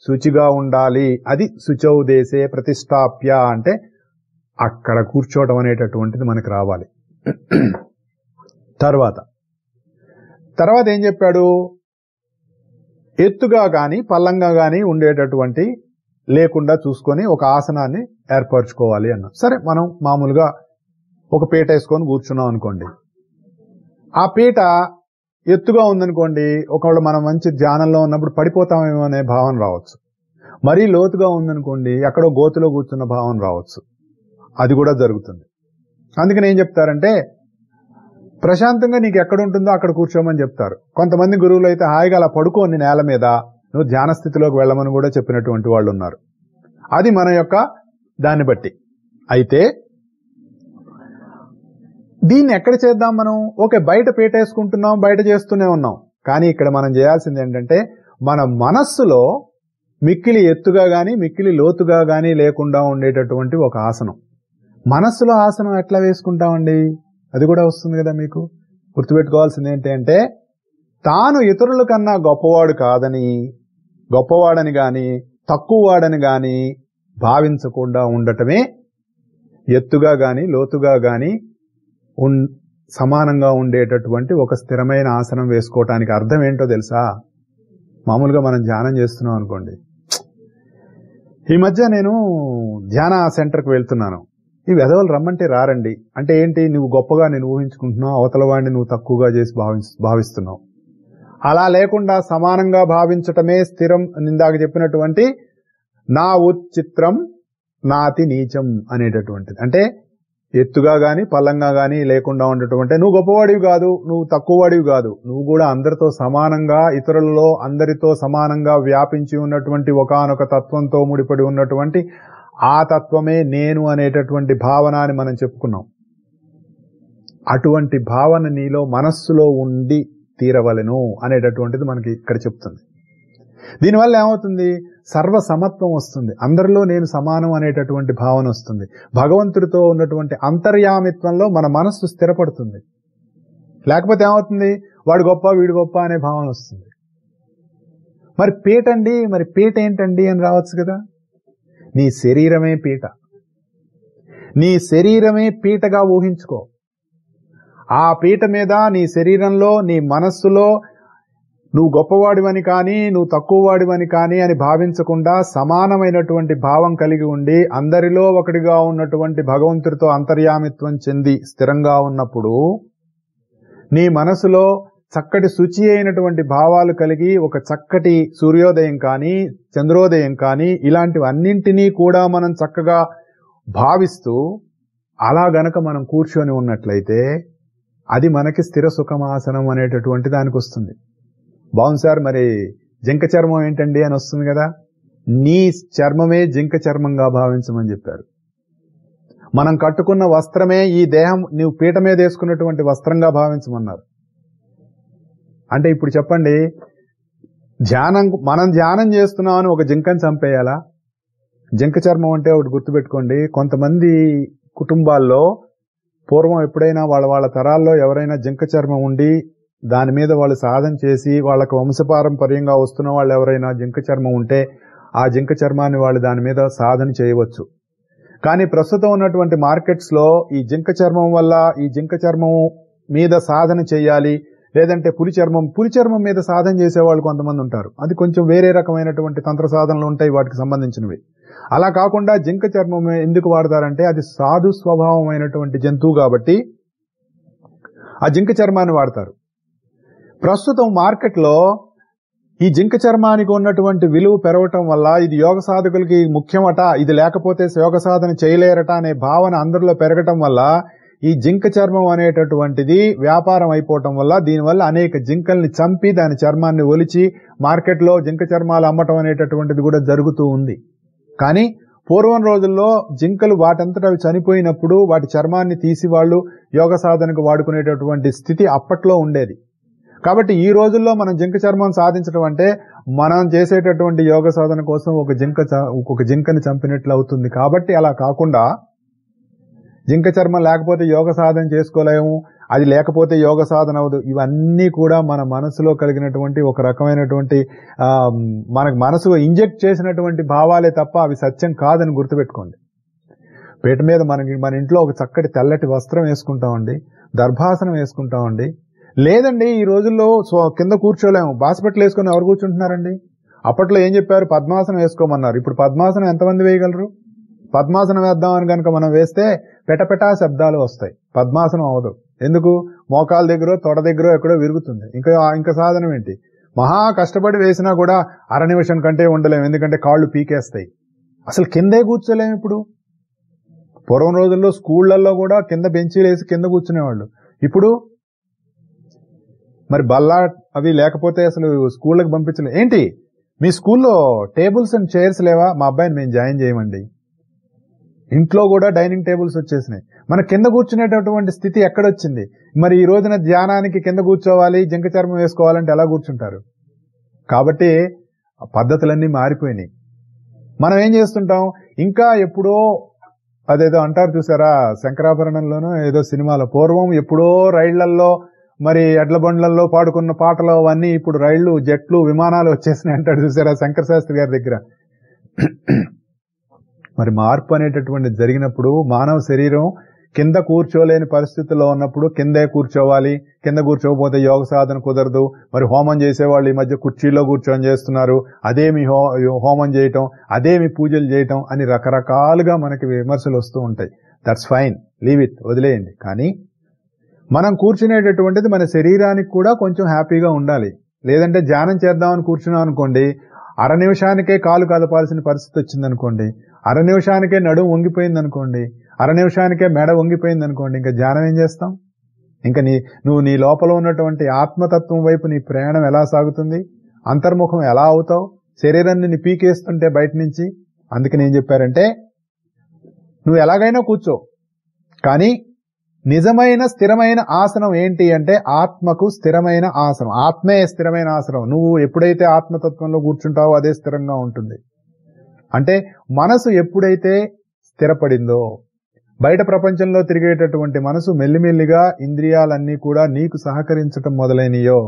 శుచిగా ఉండాలి. అది శుచౌదేశే ప్రతిష్టాప్య, అంటే అక్కడ కూర్చోవడం అనేటటువంటిది మనకు రావాలి. తర్వాత ఏం చెప్పాడు, ఎత్తుగా గాని పల్లంగా గాని ఉండేటటువంటి లేకుండా చూసుకొని ఒక ఆసనాన్ని ఏర్పరచుకోవాలి అన్న. సరే, మనం మామూలుగా ఒక పీట వేసుకొని కూర్చున్నాం అనుకోండి. ఆ పీట ఎత్తుగా ఉందనుకోండి, ఒకవేళ మనం మంచి ధ్యానంలో ఉన్నప్పుడు పడిపోతామేమో అనే భావన రావచ్చు. మరీ లోతుగా ఉందనుకోండి, ఎక్కడో గోతులో కూర్చున్న భావన రావచ్చు. అది కూడా జరుగుతుంది. అందుకని ఏం చెప్తారంటే, ప్రశాంతంగా నీకు ఎక్కడ ఉంటుందో అక్కడ కూర్చోమని చెప్తారు. కొంతమంది గురువులు అయితే హాయిగా అలా పడుకోని నేల మీద నువ్వు ధ్యాన స్థితిలోకి వెళ్ళమని కూడా చెప్పినటువంటి వాళ్ళు ఉన్నారు. అది మన యొక్క దాన్ని బట్టి. అయితే దీన్ని ఎక్కడ చేద్దాం మనం? ఓకే, బయట పీటేసుకుంటున్నాం, బయట చేస్తూనే ఉన్నాం. కానీ ఇక్కడ మనం చేయాల్సింది ఏంటంటే, మన మనస్సులో మిక్కిలి ఎత్తుగా గాని మిక్కిలి లోతుగా గాని లేకుండా ఉండేటటువంటి ఒక ఆసనం. మనస్సులో ఆసనం ఎట్లా వేసుకుంటామండి? అది కూడా వస్తుంది కదా. మీకు గుర్తుపెట్టుకోవాల్సింది ఏంటి అంటే, తాను ఇతరుల కన్నా గొప్పవాడని గాని తక్కువవాడని గాని భావించకుండా ఉండటమే ఎత్తుగా గాని లోతుగా గాని సమానంగా ఉండేటటువంటి ఒక స్థిరమైన ఆసనం వేసుకోవటానికి అర్థం ఏంటో తెలుసా? మామూలుగా మనం ధ్యానం చేస్తున్నాం అనుకోండి. ఈ మధ్య నేను ధ్యాన సెంటర్కి వెళ్తున్నాను. ఈ వెధవలు రమ్మంటే రారండి. అంటే ఏంటి, నువ్వు గొప్పగా నేను ఊహించుకుంటున్నావు, అవతల వాడిని నువ్వు తక్కువగా చేసి భావిస్తున్నావు. అలా లేకుండా సమానంగా భావించటమే స్థిరం. ఇందాక చెప్పినటువంటి నా ఉచిత్రం నాతి నీచం అనేటటువంటిది. అంటే ఎత్తుగా గాని పల్లంగా గాని లేకుండా ఉండటం, నువ్వు గొప్పవాడివి కాదు, నువ్వు తక్కువవాడివి కాదు, నువ్వు కూడా అందరితో సమానంగా, ఇతరులలో అందరితో సమానంగా వ్యాపించి ఉన్నటువంటి ఒకానొక తత్వంతో ముడిపడి ఉన్నటువంటి ఆ తత్వమే నేను అనేటటువంటి భావన అని మనం చెప్పుకున్నాం. అటువంటి భావన నీలో మనస్సులో ఉండి తీరవలెను అనేటటువంటిది మనకి ఇక్కడ చెప్తుంది. దీనివల్ల ఏమవుతుంది, సర్వసమత్వం వస్తుంది. అందరిలో నేను సమానం అనేటటువంటి భావన వస్తుంది. భగవంతుడితో ఉన్నటువంటి అంతర్యామిత్వంలో మన మనస్సు స్థిరపడుతుంది. లేకపోతే ఏమవుతుంది, వాడు గొప్ప వీడు గొప్ప అనే భావన వస్తుంది. మరి పీట ఏంటండి అని రావచ్చు కదా. నీ శరీరమే పీట. నీ శరీరమే పీటగా ఊహించుకో. ఆ పీట మీద నీ శరీరంలో నీ మనస్సులో నువ్వు గొప్పవాడివని కానీ నువ్వు తక్కువవాడివని కానీ అని భావించకుండా సమానమైనటువంటి భావం కలిగి ఉండి అందరిలో ఒకటిగా ఉన్నటువంటి భగవంతుడితో అంతర్యామిత్వం చెంది స్థిరంగా ఉన్నప్పుడు నీ మనసులో చక్కటి శుచి అయినటువంటి భావాలు కలిగి ఒక చక్కటి సూర్యోదయం కానీ చంద్రోదయం కానీ ఇలాంటివన్నింటినీ కూడా మనం చక్కగా భావిస్తూ అలా గనక మనం కూర్చొని ఉన్నట్లయితే అది మనకి స్థిర సుఖమాసనం అనేటటువంటి దానికి వస్తుంది. బాగుంది సార్, మరి జింక చర్మం ఏంటండి అని వస్తుంది కదా. నీ చర్మమే జింక చర్మంగా భావించమని చెప్పారు. మనం కట్టుకున్న వస్త్రమే ఈ దేహం నీవు పీట మీద వేసుకున్నటువంటి వస్త్రంగా భావించమన్నారు. అంటే ఇప్పుడు చెప్పండి, మనం ధ్యానం చేస్తున్నామని ఒక జింకను చంపేయాలా? జింక చర్మం అంటే ఒకటి గుర్తుపెట్టుకోండి. కొంతమంది కుటుంబాల్లో పూర్వం ఎప్పుడైనా వాళ్ళ తరాల్లో ఎవరైనా జింక చర్మం ఉండి దాని మీద వాళ్ళు సాధన చేసి వాళ్ళకు వంశపారంపర్యంగా వస్తున్న వాళ్ళు ఎవరైనా జింక చర్మం ఉంటే ఆ జింక చర్మాన్ని వాళ్ళు దాని మీద సాధన చేయవచ్చు. కానీ ప్రస్తుతం ఉన్నటువంటి మార్కెట్స్ లో ఈ జింక చర్మం వల్ల ఈ జింక చర్మం మీద సాధన చేయాలి, లేదంటే పులి చర్మం మీద సాధన చేసేవాళ్ళు కొంతమంది ఉంటారు. అది కొంచెం వేరే రకమైనటువంటి తంత్ర సాధనలు ఉంటాయి వాటికి సంబంధించినవి. అలా కాకుండా జింక చర్మం ఎందుకు వాడతారంటే అది సాధు స్వభావమైనటువంటి జంతువు కాబట్టి ఆ జింక చర్మాన్ని వాడతారు. ప్రస్తుతం మార్కెట్లో ఈ జింక చర్మానికి ఉన్నటువంటి విలువ పెరగటం వల్ల ఇది యోగ సాధకులకి ముఖ్యమట, ఇది లేకపోతే యోగ సాధన చేయలేరట అనే భావన అందరిలో పెరగటం వల్ల ఈ జింక చర్మం అనేటటువంటిది వ్యాపారం అయిపోవటం వల్ల దీనివల్ల అనేక జింకల్ని చంపి దాని చర్మాన్ని ఒలిచి మార్కెట్లో జింక చర్మాలు అమ్మటం అనేటటువంటిది కూడా జరుగుతూ ఉంది. కానీ పూర్వం రోజుల్లో జింకలు వాటంతట అవి చనిపోయినప్పుడు వాటి చర్మాన్ని తీసి వాళ్ళు యోగ సాధనకు వాడుకునేటటువంటి స్థితి అప్పట్లో ఉండేది. కాబట్టి ఈ రోజుల్లో మనం జింక చర్మం సాధించడం అంటే మనం చేసేటటువంటి యోగ సాధన కోసం ఒక జింకని చంపినట్లు అవుతుంది. కాబట్టి అలా కాకుండా జింక చర్మం లేకపోతే యోగ సాధన చేసుకోలేము, అది లేకపోతే యోగ సాధన అవదు, ఇవన్నీ కూడా మన మనసులో కలిగినటువంటి ఒక రకమైనటువంటి మనకు మనసులో ఇంజెక్ట్ చేసినటువంటి భావాలే తప్ప అవి సత్యం కాదని గుర్తుపెట్టుకోండి. పీట మీద మన ఇంట్లో ఒక చక్కటి తెల్లటి వస్త్రం వేసుకుంటామండి, దర్భాసనం వేసుకుంటామండి. లేదండి ఈ రోజుల్లో కింద కూర్చోలేము, బాస్పెట్లు వేసుకొని ఎవరు కూర్చుంటున్నారండి? అప్పట్లో ఏం చెప్పారు? పద్మాసనం వేసుకోమన్నారు. ఇప్పుడు పద్మాసనం ఎంతమంది వేయగలరు? పద్మాసనం వేద్దామని కనుక మనం వేస్తే పెటపెటా శబ్దాలు వస్తాయి. పద్మాసనం అవదు. ఎందుకు? మోకాల దగ్గర తొడ దగ్గర ఎక్కడో విరుగుతుంది. ఇంకా సాధనం ఏంటి? మహా కష్టపడి వేసినా కూడా అర నిమిషం కంటే ఉండలేము, ఎందుకంటే కాళ్ళు పీకేస్తాయి. అసలు కిందే కూర్చోలేము. ఇప్పుడు పూర్వం రోజుల్లో స్కూళ్లలో కూడా కింద బెంచీలు వేసి కింద కూర్చునేవాళ్ళు. ఇప్పుడు మరి బల్లా అవి లేకపోతే అసలు స్కూళ్ళకి పంపించలేదు. ఏంటి మీ స్కూల్లో టేబుల్స్ అండ్ చైర్స్ లేవా? మా అబ్బాయిని మేము జాయిన్ చేయమండి. ఇంట్లో కూడా డైనింగ్ టేబుల్స్ వచ్చేసినాయి. మన కింద కూర్చునేటటువంటి స్థితి ఎక్కడొచ్చింది? మరి ఈ రోజున ధ్యానానికి కింద కూర్చోవాలి, జింక చర్మం వేసుకోవాలంటే ఎలా కూర్చుంటారు? కాబట్టి పద్ధతులన్నీ మారిపోయినాయి. మనం ఏం చేస్తుంటాం, ఇంకా ఎప్పుడో అదేదో అంటారు చూసారా, శంకరాభరణంలోనూ ఏదో సినిమాలో, పూర్వం ఎప్పుడో రైళ్లల్లో మరి ఎడ్ల బండ్లలో పాడుకున్న పాటలు అవన్నీ ఇప్పుడు రైళ్లు, జట్లు, విమానాలు వచ్చేసినాయి అంటాడు చూసారా శంకర శాస్త్రి గారి దగ్గర. మరి మార్పు అనేటటువంటిది జరిగినప్పుడు మానవ శరీరం కింద కూర్చోలేని పరిస్థితుల్లో ఉన్నప్పుడు కిందే కూర్చోవాలి, కింద కూర్చోకపోతే యోగ సాధన కుదరదు. మరి హోమం చేసేవాళ్ళు ఈ మధ్య కుర్చీలో కూర్చొని చేస్తున్నారు, అదేమి హోమం చేయటం, అదేమి పూజలు చేయటం అని రకరకాలుగా మనకి విమర్శలు వస్తూ ఉంటాయి. దట్స్ ఫైన్, లీవ్ ఇట్, వదిలేయండి. కానీ మనం కూర్చునేటటువంటిది మన శరీరానికి కూడా కొంచెం హ్యాపీగా ఉండాలి. లేదంటే ధ్యానం చేద్దామని కూర్చున్నాం అనుకోండి, అర నిమిషానికే కాలు కదపాల్సిన పరిస్థితి వచ్చిందనుకోండి, అర నిమిషానికే నడుము వంగిపోయింది అనుకోండి, అర నిమిషానికే మెడ వంగిపోయింది అనుకోండి, ఇంకా ధ్యానం ఏం చేస్తాం? ఇంకా నువ్వు నీ లోపల ఉన్నటువంటి ఆత్మతత్వం వైపు నీ ప్రయాణం ఎలా సాగుతుంది? అంతర్ముఖం ఎలా అవుతావు? శరీరాన్ని నీ పీకేస్తుంటే బయట నుంచి. అందుకని ఏం చెప్పారంటే, నువ్వు ఎలాగైనా కూర్చో, కానీ నిజమైన స్థిరమైన ఆసనం ఏంటి అంటే ఆత్మకు స్థిరమైన ఆసనం. ఆత్మే స్థిరమైన ఆసనం. నువ్వు ఎప్పుడైతే ఆత్మతత్వంలో కూర్చుంటావో అదే స్థిరంగా ఉంటుంది. అంటే మనసు ఎప్పుడైతే స్థిరపడిందో, బయట ప్రపంచంలో తిరిగేటటువంటి మనసు మెల్లిమెల్లిగా ఇంద్రియాలన్నీ కూడా నీకు సహకరించటం మొదలైనయో,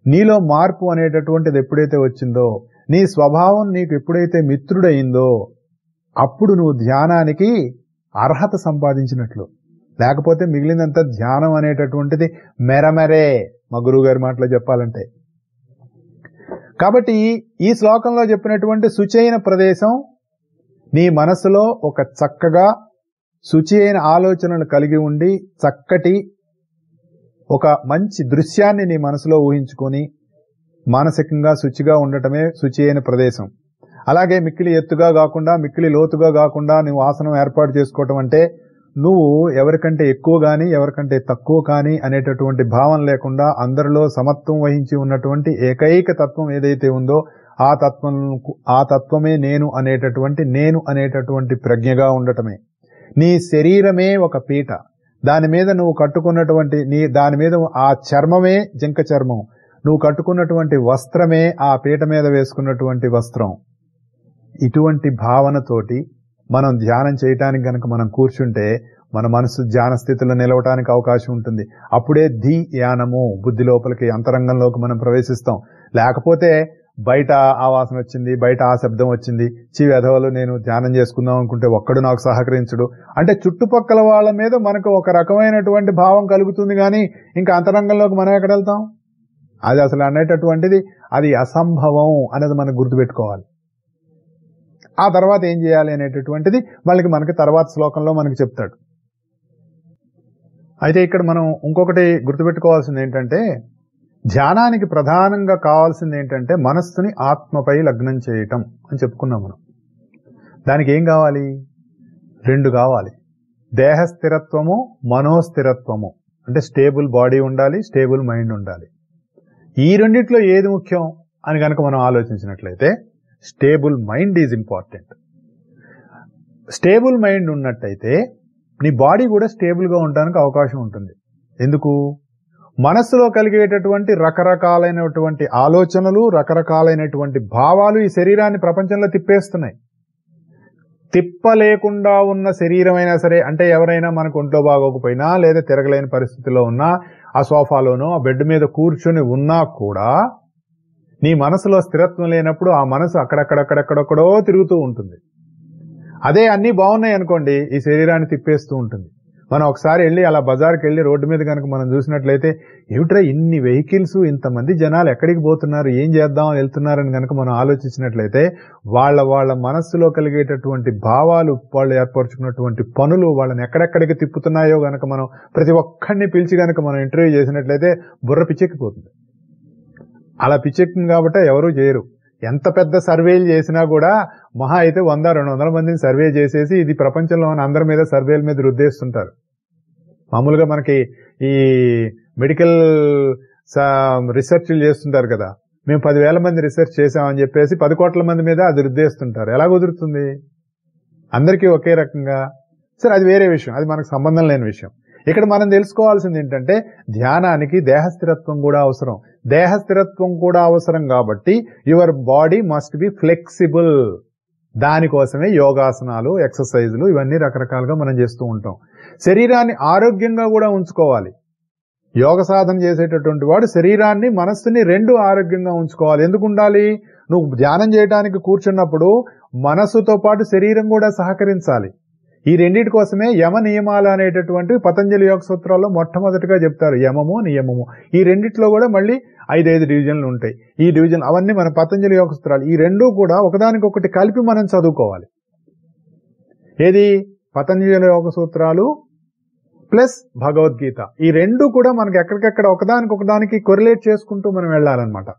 నీలో మార్పు అనేటటువంటిది ఎప్పుడైతే వచ్చిందో, నీ స్వభావం నీకు ఎప్పుడైతే మిత్రుడయిందో, అప్పుడు నువ్వు ధ్యానానికి అర్హత సంపాదించినట్లు. లేకపోతే మిగిలినంత ధ్యానం అనేటటువంటిది మెరమెరే, మా గురువు గారి మాటలో చెప్పాలంటే. కాబట్టి ఈ శ్లోకంలో చెప్పినటువంటి శుచైన ప్రదేశం, నీ మనసులో ఒక చక్కగా శుచి అయిన ఆలోచనలు కలిగి ఉండి చక్కటి ఒక మంచి దృశ్యాన్ని నీ మనసులో ఊహించుకొని మానసికంగా శుచిగా ఉండటమే శుచి అయిన ప్రదేశం. అలాగే మిక్కిలి ఎత్తుగా కాకుండా మిక్కిలి లోతుగా కాకుండా నువ్వు ఆసనం ఏర్పాటు చేసుకోవటం అంటే నువ్వు ఎవరికంటే ఎక్కువ కానీ ఎవరికంటే తక్కువ కానీ అనేటటువంటి భావం లేకుండా అందరిలో సమత్వం వహించి ఉన్నటువంటి ఏకైక తత్వం ఏదైతే ఉందో ఆ తత్వమే నేను అనేటటువంటి ప్రజ్ఞగా ఉండటమే. నీ శరీరమే ఒక పీట, దాని మీద నువ్వు కట్టుకున్నటువంటి దాని మీద ఆ చర్మమే జింక చర్మం, నువ్వు కట్టుకున్నటువంటి వస్త్రమే ఆ పీట మీద వేసుకున్నటువంటి వస్త్రం. ఇటువంటి భావనతోటి మనం ధ్యానం చేయటానికి గనక మనం కూర్చుంటే మన మనసు ధ్యాన స్థితిలో నిలవటానికి అవకాశం ఉంటుంది. అప్పుడే ధ్యానము, బుద్ధి లోపలికి అంతరంగంలోకి మనం ప్రవేశిస్తాం. లేకపోతే బయట ఆ వాసన వచ్చింది, బయట ఆ శబ్దం వచ్చింది, వెధవలు నేను ధ్యానం చేసుకుందాం అనుకుంటే ఒక్కడు నాకు సహకరించడు అంటే చుట్టుపక్కల వాళ్ళ మీద మనకు ఒక రకమైనటువంటి భావం కలుగుతుంది. కానీ ఇంకా అంతరంగంలోకి మనం ఎక్కడ వెళ్తాం? అది అసలు అనేటటువంటిది అది అసంభవం అనేది మనం గుర్తుపెట్టుకోవాలి. ఆ తర్వాత ఏం చేయాలి అనేటటువంటిది మనకి తర్వాత శ్లోకంలో మనకి చెప్తాడు. అయితే ఇక్కడ మనం ఇంకొకటి గుర్తుపెట్టుకోవాల్సింది ఏంటంటే, ధ్యానానికి ప్రధానంగా కావాల్సింది ఏంటంటే మనస్సుని ఆత్మపై లగ్నం చేయటం అని చెప్పుకున్నాం మనం. దానికి ఏం కావాలి? 2 కావాలి. దేహ స్థిరత్వము, మనోస్థిరత్వము. అంటే స్టేబుల్ బాడీ ఉండాలి, స్టేబుల్ మైండ్ ఉండాలి. ఈ రెండిట్లో ఏది ముఖ్యం అని కనుక మనం ఆలోచించినట్లయితే stable mind is important. Stable mind ఉన్నట్టయితే నీ బాడీ కూడా స్టేబుల్ గా ఉండడానికి అవకాశం ఉంటుంది. ఎందుకు? మనస్సులో కలిగేటటువంటి రకరకాలైనటువంటి ఆలోచనలు, రకరకాలైనటువంటి భావాలు ఈ శరీరాన్ని ప్రపంచంలో తిప్పేస్తున్నాయి. తిప్పలేకుండా ఉన్న శరీరం అయినా సరే, అంటే ఎవరైనా మనకు ఒంట్లో బాగోకపోయినా లేదా తిరగలేని పరిస్థితిలో ఉన్నా, ఆ సోఫాలోనో ఆ బెడ్ మీద కూర్చొని ఉన్నా కూడా నీ మనసులో స్థిరత్వం లేనప్పుడు ఆ మనసు అక్కడక్కడక్కడెక్కడో తిరుగుతూ ఉంటుంది. అదే అన్నీ బాగున్నాయి అనుకోండి, ఈ శరీరాన్ని తిప్పేస్తూ ఉంటుంది. మనం ఒకసారి వెళ్ళి అలా బజార్కి వెళ్ళి రోడ్డు మీద కనుక మనం చూసినట్లయితే, ఏమిట్రా ఇన్ని వెహికల్స్, ఇంతమంది జనాలు ఎక్కడికి పోతున్నారు, ఏం చేద్దాం వెళ్తున్నారని కనుక మనం ఆలోచించినట్లయితే వాళ్ళ మనస్సులో కలిగేటటువంటి భావాలు, వాళ్ళు ఏర్పరచుకున్నటువంటి పనులు వాళ్ళని ఎక్కడెక్కడికి తిప్పుతున్నాయో గనక మనం ప్రతి ఒక్కడిని పిలిచి గనక మనం ఇంటర్వ్యూ చేసినట్లయితే బుర్ర పిచ్చెక్కిపోతుంది. అలా పిచ్చెక్కింది కాబట్టి ఎవరూ చేయరు. ఎంత పెద్ద సర్వేలు చేసినా కూడా మహా అయితే 100-200 మందిని సర్వే చేసేసి ఇది ప్రపంచంలో ఉన్న అందరి మీద సర్వేల మీద రుద్దేస్తుంటారు. మామూలుగా మనకి ఈ మెడికల్ రీసెర్చ్లు చేస్తుంటారు కదా, మేము 10,000 మంది రీసెర్చ్ చేసామని చెప్పేసి 10 కోట్ల మంది మీద అది రుద్దేస్తుంటారు. ఎలా కుదురుతుంది అందరికీ ఒకే రకంగా? సరే, అది వేరే విషయం, అది మనకు సంబంధం లేని విషయం. ఇక్కడ మనం తెలుసుకోవాల్సింది ఏంటంటే, ధ్యానానికి దేహస్థిరత్వం కూడా అవసరం. దేహస్థిరత్వం కూడా అవసరం కాబట్టి your body must be flexible. దానికోసమే యోగాసనాలు, ఎక్సర్సైజులు ఇవన్నీ రకరకాలుగా మనం చేస్తూ ఉంటాం. శరీరాన్ని ఆరోగ్యంగా కూడా ఉంచుకోవాలి. యోగ సాధన చేసేటటువంటి వాడు శరీరాన్ని, మనస్సుని 2 ఆరోగ్యంగా ఉంచుకోవాలి. ఎందుకు ఉండాలి? నువ్వు ధ్యానం చేయడానికి కూర్చున్నప్పుడు మనస్సుతో పాటు శరీరం కూడా సహకరించాలి. ఈ రెండింటి కోసమే యమ నియమాలు అనేటటువంటి పతంజలి యోగ సూత్రాల్లో మొట్టమొదటిగా చెప్తారు. యమము, నియమము. ఈ రెండిట్లో కూడా మళ్ళీ 5 డివిజన్లు ఉంటాయి. ఈ డివిజన్ అవన్నీ మన పతంజలి యోగ సూత్రాలు. ఈ రెండూ కూడా ఒకదానికొకటి కలిపి మనం చదువుకోవాలి. ఏది? పతంజలి యోగ సూత్రాలు ప్లస్ భగవద్గీత. ఈ రెండూ కూడా మనకి ఎక్కడికెక్కడ ఒకదానికి కొరిలేట్ చేసుకుంటూ మనం వెళ్ళాలన్నమాట.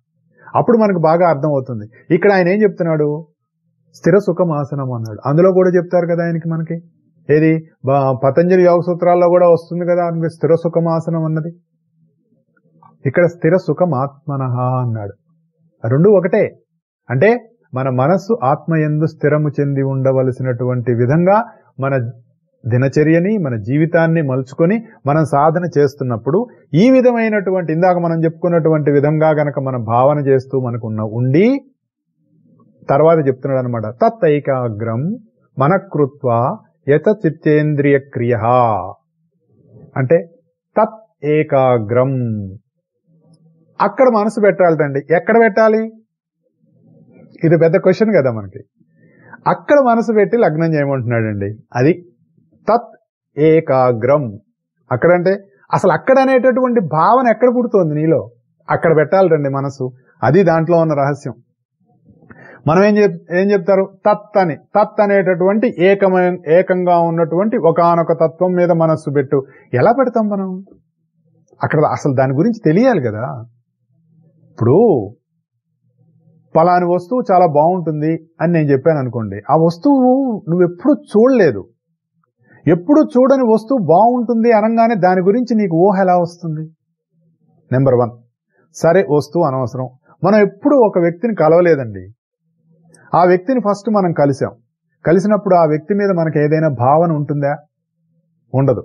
అప్పుడు మనకు బాగా అర్థం అవుతుంది. ఇక్కడ ఆయన ఏం చెప్తున్నాడు? స్థిర సుఖం ఆసనం అన్నాడు. అందులో కూడా చెప్తారు కదా ఆయనకి మనకి. ఏది? పతంజలి యోగ సూత్రాల్లో కూడా వస్తుంది కదా స్థిర సుఖం ఆసనం అన్నది. ఇక్కడ స్థిర సుఖం ఆత్మనః అన్నాడు. రెండు ఒకటే. అంటే మన మనస్సు ఆత్మయందు స్థిరము చెంది ఉండవలసినటువంటి విధంగా మన దినచర్యని, మన జీవితాన్ని మలుచుకొని మనం సాధన చేస్తున్నప్పుడు ఈ విధమైనటువంటి ఇందాక మనం చెప్పుకున్నటువంటి విధంగా గనక మనం భావన చేస్తూ మనకున్న ఉండి, తర్వాత చెప్తున్నాడు అనమాట, తత్ ఐకాగ్రం మనకృత్వ యత చిత్తేంద్రియ క్రియ. అంటే తత్ ఏకాగ్రం, అక్కడ మనసు పెట్టాలటండి. ఎక్కడ పెట్టాలి? ఇది పెద్ద క్వశ్చన్ కదా మనకి. అక్కడ మనసు పెట్టి లగ్నం చేయమంటున్నాడండి. అది తత్ ఏకాగ్రం. అక్కడంటే అసలు అక్కడ అనేటటువంటి భావన ఎక్కడ పుడుతోంది నీలో? అక్కడ పెట్టాలటండి మనసు. అది దాంట్లో ఉన్న రహస్యం. మనం ఏం చెప్తారు? తత్ అని. తత్ అనేటటువంటి ఏకంగా ఉన్నటువంటి ఒకానొక తత్వం మీద మనస్సు పెట్టు. ఎలా పెడతాం మనం? అక్కడ అసలు దాని గురించి తెలియాలి కదా. ఇప్పుడు పలాని వస్తువు చాలా బాగుంటుంది అని నేను చెప్పాను అనుకోండి, ఆ వస్తువు నువ్వెప్పుడు చూడలేదు. ఎప్పుడు చూడని వస్తువు బాగుంటుంది అనగానే దాని గురించి నీకు ఊహ ఎలా వస్తుంది? నెంబర్ 1. సరే, వస్తువు అనవసరం. మనం ఎప్పుడు ఒక వ్యక్తిని కలవలేదండి. ఆ వ్యక్తిని ఫస్ట్ మనం కలిసినప్పుడు ఆ వ్యక్తి మీద మనకు ఏదైనా భావన ఉంటుందా? ఉండదు.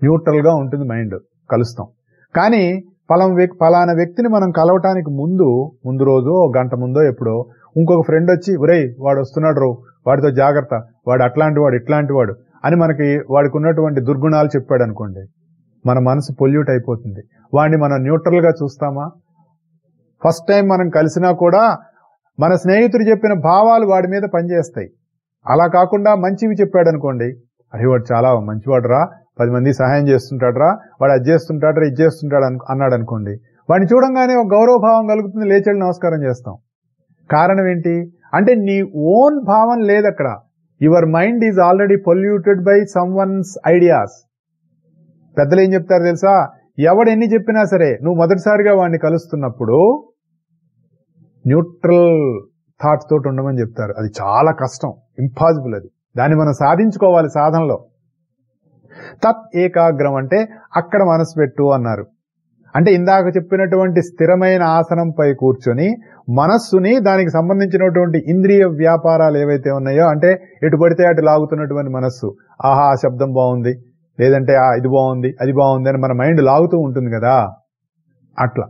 న్యూట్రల్ గా ఉంటుంది మైండ్. కలుస్తాం. కానీ పలానా వ్యక్తిని మనం కలవటానికి ముందు రోజు, గంట ముందో ఎప్పుడో ఇంకొక ఫ్రెండ్ వచ్చి, ఒరేయ్ వాడు వస్తున్నాడు రో, వాడితో జాగ్రత్త, వాడు అట్లాంటి వాడు ఇట్లాంటి వాడు అని మనకి వాడికి ఉన్నటువంటి దుర్గుణాలు చెప్పాడు అనుకోండి, మన మనసు పొల్యూట్ అయిపోతుంది. వాడిని మనం న్యూట్రల్ గా చూస్తామా? ఫస్ట్ టైం మనం కలిసినా కూడా మన స్నేహితుడు చెప్పిన భావాలు వాడి మీద పనిచేస్తాయి. అలా కాకుండా మంచివి చెప్పాడు అనుకోండి, అరే వాడు చాలా మంచివాడు రా, 10 మంది సహాయం చేస్తుంటాడు రా, వాడు అది చేస్తుంటాడు రా, ఇది చేస్తుంటాడు అన్నాడు అనుకోండి, వాడిని చూడంగానే ఒక గౌరవభావం కలుగుతుంది, లేచి నమస్కారం చేస్తాం. కారణం ఏంటి అంటే నీ ఓన్ భావం లేదు అక్కడ. Your mind is already polluted by some once ideas. పెద్దలు ఏం చెప్తారు తెలుసా? ఎవడు ఎన్ని చెప్పినా సరే నువ్వు మొదటిసారిగా వాడిని కలుస్తున్నప్పుడు న్యూట్రల్ థాట్స్ తోటి ఉండమని చెప్తారు. అది చాలా కష్టం, ఇంపాసిబుల్. అది దాన్ని మనం సాధించుకోవాలి సాధనలో. తత్ ఏకాగ్రం అంటే అక్కడ మనసు పెట్టు అన్నారు. అంటే ఇందాక చెప్పినటువంటి స్థిరమైన ఆసనంపై కూర్చొని మనస్సుని దానికి సంబంధించినటువంటి ఇంద్రియ వ్యాపారాలు ఏవైతే ఉన్నాయో, అంటే ఎటు పడితే అటు లాగుతున్నటువంటి మనస్సు, ఆహా ఆ శబ్దం బాగుంది, లేదంటే ఇది బాగుంది, అది బాగుంది అని మన మైండ్ లాగుతూ ఉంటుంది కదా, అట్లా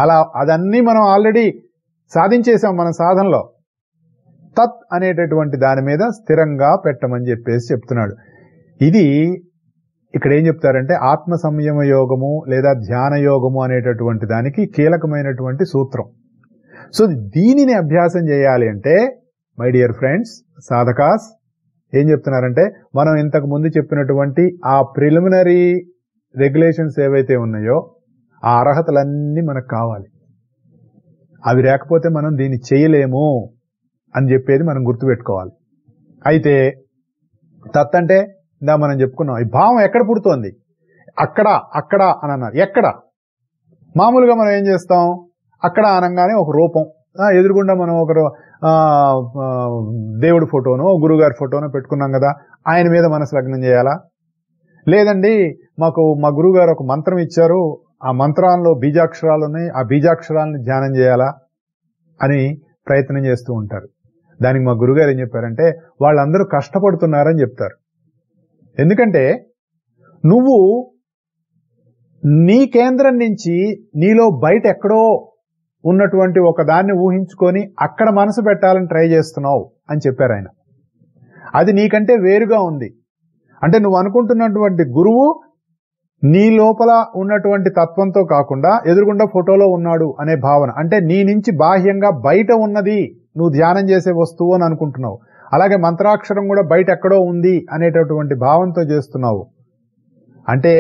అలా అదన్నీ మనం ఆల్రెడీ సాధించేసాం మన సాధనలో. తత్ అనేటటువంటి దాని మీద స్థిరంగా పెట్టమని చెప్పేసి చెప్తున్నాడు. ఇది ఇక్కడ ఏం చెప్తారంటే ఆత్మ సంయమ యోగము లేదా ధ్యాన యోగము అనేటటువంటి దానికి కీలకమైనటువంటి సూత్రం. సో దీనిని అభ్యాసం చేయాలి అంటే మై డియర్ ఫ్రెండ్స్, సాధకాస్ ఏం చెప్తున్నారంటే మనం ఇంతకు ముందు చెప్పినటువంటి ఆ ప్రిలిమినరీ రెగ్యులేషన్స్ ఏవైతే ఉన్నాయో ఆ అర్హతలన్నీ మనకు కావాలి. అవి లేకపోతే మనం దీన్ని చేయలేము అని చెప్పేది మనం గుర్తుపెట్టుకోవాలి. అయితే తత్ అంటే ఇందా మనం చెప్పుకున్నాం, ఈ భావం ఎక్కడ పుడుతోంది? అక్కడ అక్కడ అని అన్నారు. ఎక్కడ? మామూలుగా మనం ఏం చేస్తాం, అక్కడ అనగానే ఒక రూపం ఎదురుగుండా మనం ఒక దేవుడి ఫోటోనో గురుగారి ఫోటోనో పెట్టుకున్నాం కదా, ఆయన మీద మనసు లగ్నం చేయాలా? లేదండి మాకు మా గురుగారు ఒక మంత్రం ఇచ్చారు, ఆ మంత్రాల్లో బీజాక్షరాలు ఉన్నాయి, ఆ బీజాక్షరాలను ధ్యానం చేయాలా అని ప్రయత్నం చేస్తూ ఉంటారు. దానికి మా గురుగారు ఏం చెప్పారంటే వాళ్ళందరూ కష్టపడుతున్నారని చెప్తారు. ఎందుకంటే నువ్వు నీ కేంద్రం నుంచి నీలో బయట ఎక్కడో ఉన్నటువంటి ఒక దాన్ని ఊహించుకొని అక్కడ మనసు పెట్టాలని ట్రై చేస్తున్నావు అని చెప్పారు ఆయన. అది నీకంటే వేరుగా ఉంది. అంటే నువ్వు అనుకుంటున్నటువంటి గురువు నీ లోపల ఉన్నటువంటి తత్వంతో కాకుండా ఎదురుగుండా ఫోటోలో ఉన్నాడు అనే భావన. అంటే నీ నుంచి బాహ్యంగా బయట ఉన్నది నువ్వు ధ్యానం చేసే వస్తువు అని అనుకుంటున్నావు. అలాగే మంత్రాక్షరం కూడా బయట ఎక్కడో ఉంది అనేటటువంటి భావంతో చేస్తున్నావు. అంటే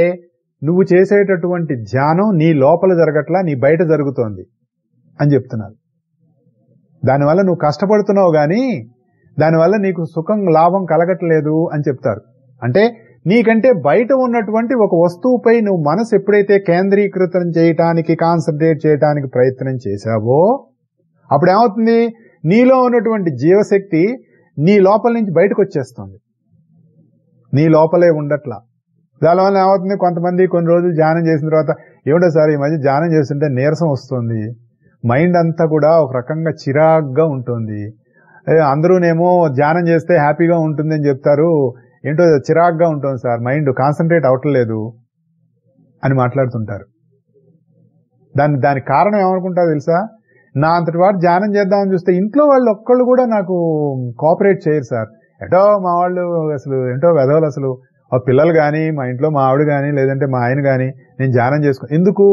నువ్వు చేసేటటువంటి ధ్యానం నీ లోపల జరగట్లా, నీ బయట జరుగుతోంది అని చెప్తున్నారు. దానివల్ల నువ్వు కష్టపడుతున్నావు గాని దానివల్ల నీకు సుఖం లాభం కలగట్లేదు అని చెప్తారు. అంటే నీకంటే బయట ఉన్నటువంటి ఒక వస్తువుపై నువ్వు మనసు ఎప్పుడైతే కేంద్రీకృతం చేయటానికి, కాన్సన్ట్రేట్ చేయటానికి ప్రయత్నం చేశావో అప్పుడు ఏమవుతుంది, నీలో ఉన్నటువంటి జీవశక్తి నీ లోపల నుంచి బయటకు వచ్చేస్తుంది, నీ లోపలే ఉండట్లా. దానివల్ల ఏమవుతుంది, కొంతమంది కొన్ని రోజులు ధ్యానం చేసిన తర్వాత ఏమిటో సార్ ఈ మధ్య ధ్యానం చేస్తుంటే నీరసం వస్తుంది, మైండ్ అంతా కూడా ఒక రకంగా చిరాగ్గా ఉంటుంది, అందరూనేమో ధ్యానం చేస్తే హ్యాపీగా ఉంటుంది అని చెప్తారు, ఏంటో చిరాగ్గా ఉంటుంది సార్, మైండ్ కాన్సన్ట్రేట్ అవ్వట్లేదు అని మాట్లాడుతుంటారు. దానికి కారణం ఏమనుకుంటారో తెలుసా? నా అంతటి వాడు ధ్యానం చేద్దామని చూస్తే ఇంట్లో వాళ్ళు ఒక్కళ్ళు కూడా నాకు కోఆపరేట్ చేయరు సార్, ఎటో మా వాళ్ళు అసలు ఏంటో వెధవలు, అసలు ఆ పిల్లలు కానీ మా ఇంట్లో మా ఆవిడ కానీ లేదంటే మా ఆయన కానీ నేను ధ్యానం చేసుకో ఎందుకు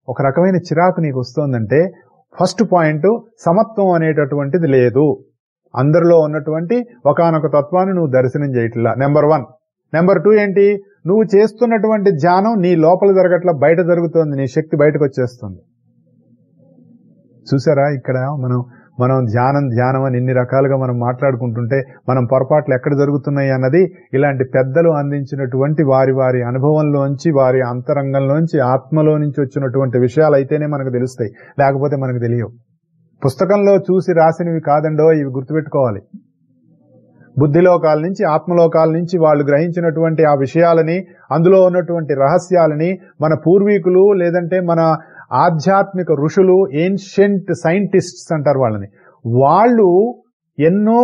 ఒక రకమైన చిరాకు నీకు వస్తుందంటే ఫస్ట్ పాయింట్ సమత్వం అనేటటువంటిది లేదు, అందరిలో ఉన్నటువంటి ఒకానొక తత్వాన్ని నువ్వు దర్శనం చేయట్లా, నెంబర్ 1. నెంబర్ 2 ఏంటి, నువ్వు చేస్తున్నటువంటి ధ్యానం నీ లోపల జరగట్లా, బయట జరుగుతోంది, నీ శక్తి బయటకు వచ్చేస్తుంది. చూసారా ఇక్కడ మనం ధ్యానం అని ఇన్ని రకాలుగా మనం మాట్లాడుకుంటుంటే మనం పొరపాట్లు ఎక్కడ జరుగుతున్నాయి అన్నది ఇలాంటి పెద్దలు అందించినటువంటి వారి అనుభవంలోంచి, వారి అంతరంగంలోంచి, ఆత్మలో నుంచి వచ్చినటువంటి విషయాలు అయితేనే మనకు తెలుస్తాయి, లేకపోతే మనకు తెలియవు. పుస్తకంలో చూసి రాసినవి కాదండో ఇవి గుర్తుపెట్టుకోవాలి. బుద్ధిలోకాల నుంచి, ఆత్మలోకాల నుంచి వాళ్ళు గ్రహించినటువంటి ఆ విషయాలని, అందులో ఉన్నటువంటి రహస్యాలని మన పూర్వీకులు లేదంటే మన ఆధ్యాత్మిక ఋషులు, ఏన్షియంట్ సైంటిస్ట్స్ అంటారు వాళ్ళని, వాళ్ళు ఎన్నో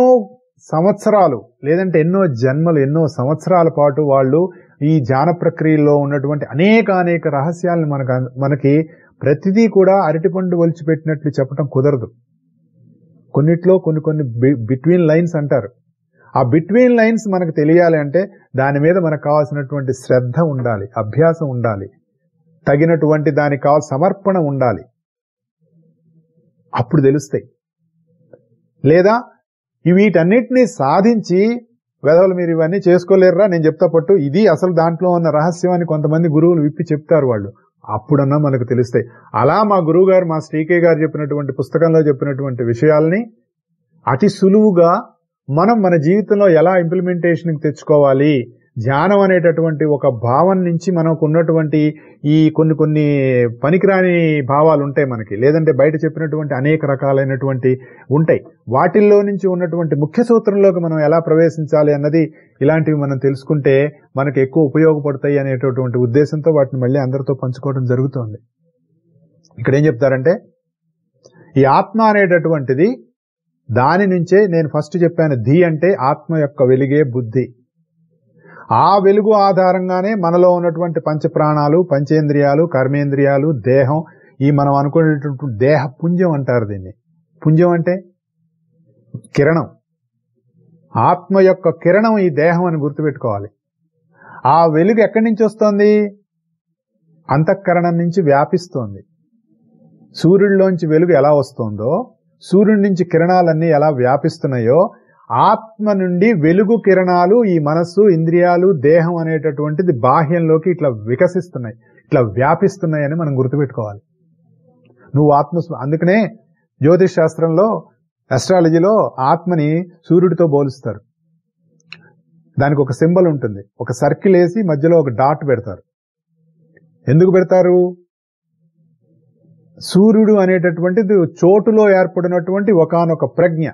సంవత్సరాలు లేదంటే ఎన్నో జన్మలు, ఎన్నో సంవత్సరాల పాటు వాళ్ళు ఈ ధ్యాన ప్రక్రియలో ఉన్నటువంటి అనేక రహస్యాలను మనకి ప్రతిదీ కూడా అరటిపండు ఒలిచిపెట్టినట్లు చెప్పడం కుదరదు. కొన్నిట్లో కొన్ని బిట్వీన్ లైన్స్ అంటారు. ఆ బిట్వీన్ లైన్స్ మనకు తెలియాలి అంటే దాని మీద మనకు కావాల్సినటువంటి శ్రద్ధ ఉండాలి, అభ్యాసం ఉండాలి, తగినటువంటి దానికి కావాల్సిన సమర్పణ ఉండాలి. అప్పుడు తెలుస్తాయి. లేదా వీటన్నిటినీ సాధించి వెదవలు మీరు ఇవన్నీ చేసుకోలేరురా నేను చెప్తా పట్టు, ఇది అసలు దాంట్లో ఉన్న రహస్యం అని కొంతమంది గురువులు విప్పి చెప్తారు వాళ్ళు. అప్పుడన్నా మనకు తెలుస్తాయి. అలా మా గురువు గారు, మా శ్రీకే గారు చెప్పినటువంటి పుస్తకంలో చెప్పినటువంటి విషయాల్ని అతి సులువుగా మనం మన జీవితంలో ఎలా ఇంప్లిమెంటేషన్కి తెచ్చుకోవాలి, ధ్యానం అనేటటువంటి ఒక భావం నుంచి మనకు ఉన్నటువంటి ఈ కొన్ని పనికిరాని భావాలు ఉంటాయి మనకి, లేదంటే బయట చెప్పినటువంటి అనేక రకాలైనటువంటి ఉంటాయి, వాటిల్లో నుంచి ఉన్నటువంటి ముఖ్య సూత్రంలోకి మనం ఎలా ప్రవేశించాలి అన్నది ఇలాంటివి మనం తెలుసుకుంటే మనకు ఎక్కువ ఉపయోగపడతాయి అనేటటువంటి ఉద్దేశంతో వాటిని మళ్ళీ అందరితో పంచుకోవడం జరుగుతుంది. ఇక్కడ ఏం చెప్తారంటే ఈ ఆత్మ అనేటటువంటిది దాని నుంచే నేను ఫస్ట్ చెప్పాను, ధీ అంటే ఆత్మ యొక్క వెలిగే బుద్ధి. ఆ వెలుగు ఆధారంగానే మనలో ఉన్నటువంటి పంచప్రాణాలు, పంచేంద్రియాలు, కర్మేంద్రియాలు, దేహం, ఈ మనం అనుకునేటటువంటి దేహ పుంజం అంటారు దీన్ని. పుంజం అంటే కిరణం, ఆత్మ యొక్క కిరణం ఈ దేహం అని గుర్తుపెట్టుకోవాలి. ఆ వెలుగు ఎక్కడి నుంచి వస్తోంది? అంతఃకరణం నుంచి వ్యాపిస్తోంది. సూర్యుడిలోంచి వెలుగు ఎలా వస్తుందో, సూర్యుడి నుంచి కిరణాలన్నీ ఎలా వ్యాపిస్తున్నాయో, ఆత్మ నుండి వెలుగు కిరణాలు ఈ మనస్సు, ఇంద్రియాలు, దేహం అనేటటువంటిది బాహ్యంలోకి ఇట్లా వికసిస్తున్నాయి, ఇట్లా వ్యాపిస్తున్నాయి అని మనం గుర్తుపెట్టుకోవాలి. నువ్వు ఆత్మ, అందుకనే జ్యోతిష్ శాస్త్రంలో, అస్ట్రాలజీలో ఆత్మని సూర్యుడితో పోలుస్తారు. దానికి ఒక సింబల్ ఉంటుంది, ఒక సర్కిల్ వేసి మధ్యలో ఒక డాట్ పెడతారు. ఎందుకు పెడతారు? సూర్యుడు అనేటటువంటిది చోటులో ఏర్పడినటువంటి ఒకానొక ప్రజ్ఞ.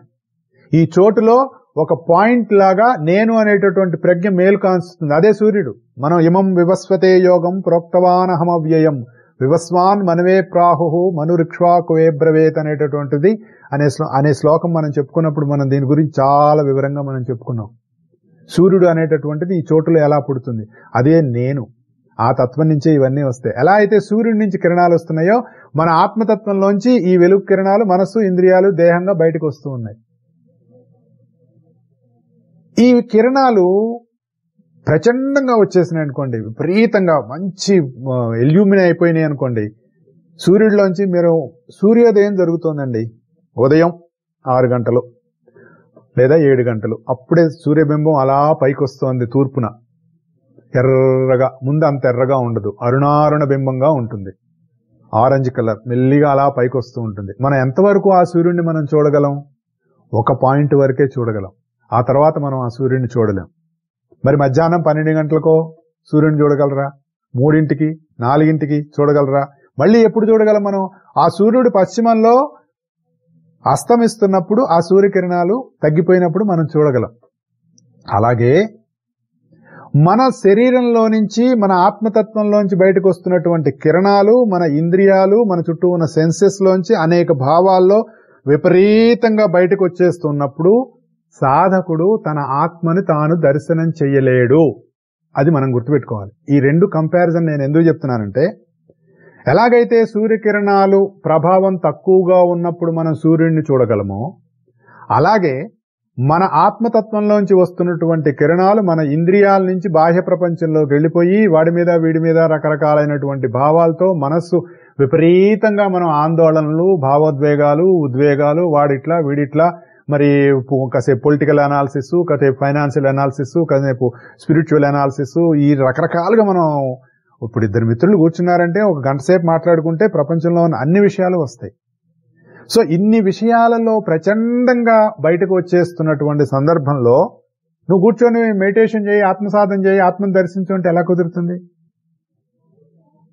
ఈ చోటులో ఒక పాయింట్ లాగా నేను అనేటటువంటి ప్రజ్ఞ మేలు కాంచుతుంది, అదే సూర్యుడు. మనం ఇమం వివస్వతే యోగం ప్రోక్తవానహమవ్యయం వివస్వాన్ మనవే ప్రాహు మనురిక్ష్వాకువే బ్రవేత్ అనేటటువంటిది అనే శ్లోకం మనం చెప్పుకున్నప్పుడు మనం దీని గురించి చాలా వివరంగా మనం చెప్పుకున్నాం. సూర్యుడు అనేటటువంటిది ఈ చోటులో ఎలా పుడుతుంది, అదే నేను. ఆ తత్వం నుంచే ఇవన్నీ వస్తాయి. ఎలా అయితే సూర్యుడి నుంచి కిరణాలు వస్తున్నాయో మన ఆత్మతత్వంలోంచి ఈ వెలుగు కిరణాలు మనస్సు, ఇంద్రియాలు, దేహంగా బయటకు వస్తూ ఉన్నాయి. ఈ కిరణాలు ప్రచండంగా వచ్చేసినాయి అనుకోండి, విపరీతంగా మంచి ఎల్యూమినే అయిపోయినాయి అనుకోండి, సూర్యుడిలోంచి మీరు సూర్యోదయం జరుగుతోందండి, ఉదయం 6 గంటలు లేదా 7 గంటలు, అప్పుడే సూర్యబింబం అలా పైకి వస్తోంది తూర్పున, ఎర్రగా, ముందు అంత ఎర్రగా ఉండదు, అరుణారుణ బింబంగా ఉంటుంది, ఆరెంజ్ కలర్, మెల్లిగా అలా పైకి వస్తూ ఉంటుంది. మనం ఎంతవరకు ఆ సూర్యుడిని మనం చూడగలం? ఒక పాయింట్ వరకే చూడగలం, ఆ తర్వాత మనం ఆ సూర్యుడిని చూడలేం. మరి మధ్యాహ్నం 12 గంటలకో సూర్యుడిని చూడగలరా? 3ంటికి, 4ంటికి చూడగలరా? మళ్ళీ ఎప్పుడు చూడగలం మనం? ఆ సూర్యుడు పశ్చిమంలో అస్తమిస్తున్నప్పుడు, ఆ సూర్యకిరణాలు తగ్గిపోయినప్పుడు మనం చూడగలం. అలాగే మన శరీరంలో నుంచి, మన ఆత్మతత్వంలోంచి బయటకు వస్తున్నటువంటి కిరణాలు, మన ఇంద్రియాలు, మన చుట్టూ ఉన్న సెన్సెస్ లోంచి అనేక భావాల్లో విపరీతంగా బయటకు వచ్చేస్తున్నప్పుడు సాధకుడు తన ఆత్మని తాను దర్శనం చెయ్యలేడు. అది మనం గుర్తుపెట్టుకోవాలి. ఈ రెండు కంపారిజన్ నేను ఎందుకు చెప్తున్నానంటే, ఎలాగైతే సూర్యకిరణాలు ప్రభావం తక్కువగా ఉన్నప్పుడు మనం సూర్యుడిని చూడగలమో, అలాగే మన ఆత్మతత్వంలోంచి వస్తున్నటువంటి కిరణాలు మన ఇంద్రియాల నుంచి బాహ్య ప్రపంచంలోకి వెళ్ళిపోయి వాడి మీద వీడి మీద రకరకాలైనటువంటి భావాలతో మనస్సు విపరీతంగా మనం ఆందోళనలు, భావోద్వేగాలు, ఉద్వేగాలు, వాడిట్లా వీడిట్లా, మరి కాసేపు పొలిటికల్ అనాలిసిస్, కాసేపు ఫైనాన్షియల్ అనాలిసిస్, కాసేపు స్పిరిచువల్ అనాలిసిస్, ఈ రకరకాలుగా మనం ఇప్పుడు 2 మిత్రులు కూర్చున్నారంటే 1 గంట సేపు మాట్లాడుకుంటే ప్రపంచంలో ఉన్న అన్ని విషయాలు వస్తాయి. సో ఇన్ని విషయాలలో ప్రచండంగా బయటకు వచ్చేస్తున్నటువంటి సందర్భంలో నువ్వు కూర్చొని మెడిటేషన్ చేయి, ఆత్మసాధన చేయి, ఆత్మను దర్శించు అంటే ఎలా కుదురుతుంది?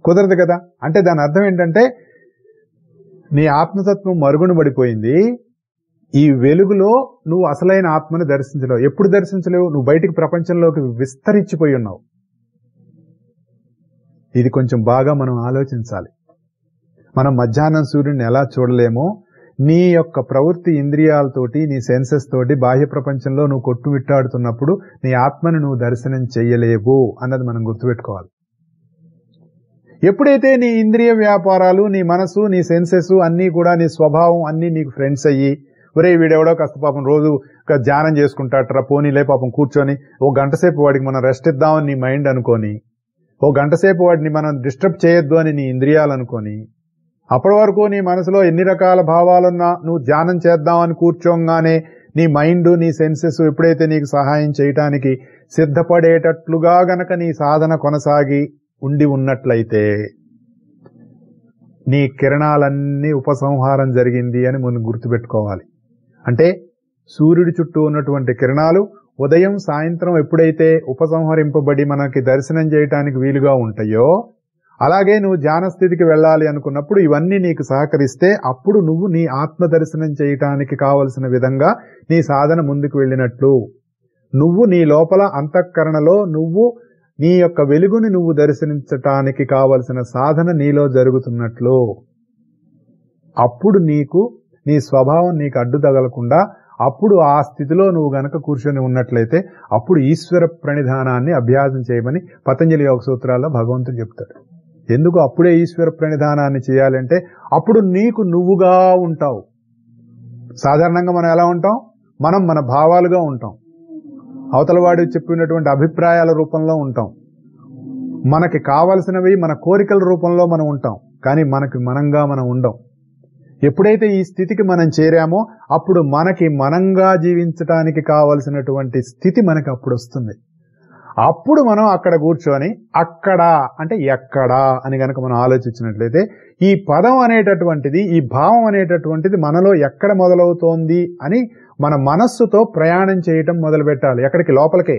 కుదరదు కదా. అంటే దాని అర్థం ఏంటంటే నీ ఆత్మతత్వం మరుగున పడిపోయింది. ఈ వెలుగులో నువ్వు అసలైన ఆత్మని దర్శించలేవు. ఎప్పుడు దర్శించలేవు? నువ్వు బయటికి ప్రపంచంలోకి విస్తరించిపోయి ఉన్నావు. ఇది కొంచెం బాగా మనం ఆలోచించాలి. మనం మధ్యాహ్నం సూర్యుడిని ఎలా చూడలేమో, నీ యొక్క ప్రవృత్తి ఇంద్రియాలతోటి, నీ సెన్సెస్ తోటి బాహ్య ప్రపంచంలో నువ్వు కొట్టుమిట్టాడుతున్నప్పుడు నీ ఆత్మని నువ్వు దర్శనం చెయ్యలేవు అన్నది మనం గుర్తుపెట్టుకోవాలి. ఎప్పుడైతే నీ ఇంద్రియ వ్యాపారాలు, నీ మనసు, నీ సెన్సెస్ అన్నీ కూడా, నీ స్వభావం అన్నీ నీకు ఫ్రెండ్స్ అయ్యి ఒరే వీడెవడో కాస్త పాపం రోజు ధ్యానం చేసుకుంటాడరా, పోనీలే పాపం కూర్చొని ఓ గంట సేపు వాడికి మనం రెస్ట్ ఇద్దామని నీ మైండ్ అనుకొని, ఓ గంట సేపు వాడిని మనం డిస్టర్బ్ చేయొద్దు అని నీ ఇంద్రియాలు అనుకొని, అప్పటి వరకు నీ మనసులో ఎన్ని రకాల భావాలున్నా నువ్వు ధ్యానం చేద్దామని కూర్చోగానే నీ మైండ్, నీ సెన్సెస్ ఎప్పుడైతే నీకు సహాయం చేయటానికి సిద్ధపడేటట్లుగా గనక నీ సాధన కొనసాగి ఉండి ఉన్నట్లయితే నీ కిరణాలన్నీ ఉపసంహారం జరిగింది అని మనం గుర్తుపెట్టుకోవాలి. అంటే సూర్యుడి చుట్టూ ఉన్నటువంటి కిరణాలు ఉదయం సాయంత్రం ఎప్పుడైతే ఉపసంహరింపబడి మనకి దర్శనం చేయటానికి వీలుగా ఉంటాయో, అలాగే నువ్వు ధ్యాన స్థితికి వెళ్ళాలి అనుకున్నప్పుడు ఇవన్నీ నీకు సహకరిస్తే అప్పుడు నువ్వు నీ ఆత్మ దర్శనం చేయటానికి కావలసిన విధంగా నీ సాధన ముందుకు వెళ్ళినట్లు, నువ్వు నీ లోపల అంతఃకరణలో నువ్వు నీ యొక్క వెలుగుని నువ్వు దర్శించటానికి కావలసిన సాధన నీలో జరుగుతున్నట్లు, అప్పుడు నీకు నీ స్వభావం నీకు అడ్డు తగలకుండా అప్పుడు ఆ స్థితిలో నువ్వు గనక కూర్చొని ఉన్నట్లయితే అప్పుడు ఈశ్వర ప్రణిధానాన్ని అభ్యాసం చేయమని పతంజలి యోగ సూత్రాల్లో భగవంతుడు చెప్తాడు. ఎందుకు అప్పుడే ఈశ్వర ప్రణిధానాన్ని చేయాలంటే అప్పుడు నీకు నువ్వుగా ఉంటావు. సాధారణంగా మనం ఎలా ఉంటాం? మనం మన భావాలుగా ఉంటాం, అవతలవాడు చెప్పినటువంటి అభిప్రాయాల రూపంలో ఉంటాం, మనకి కావలసినవి మన కోరికల రూపంలో మనం ఉంటాం, కానీ మనకి మనంగా మనం ఉండం. ఎప్పుడైతే ఈ స్థితికి మనం చేరామో అప్పుడు మనకి మనంగా జీవించటానికి కావలసినటువంటి స్థితి మనకి అప్పుడు వస్తుంది. అప్పుడు మనం అక్కడ కూర్చొని అక్కడ అంటే ఎక్కడా అని గనక మనం ఆలోచించినట్లయితే ఈ పదం అనేటటువంటిది, ఈ భావం అనేటటువంటిది మనలో ఎక్కడ మొదలవుతోంది అని మన మనస్సుతో ప్రయాణం చేయటం మొదలు పెట్టాలి. ఎక్కడికి? లోపలికే.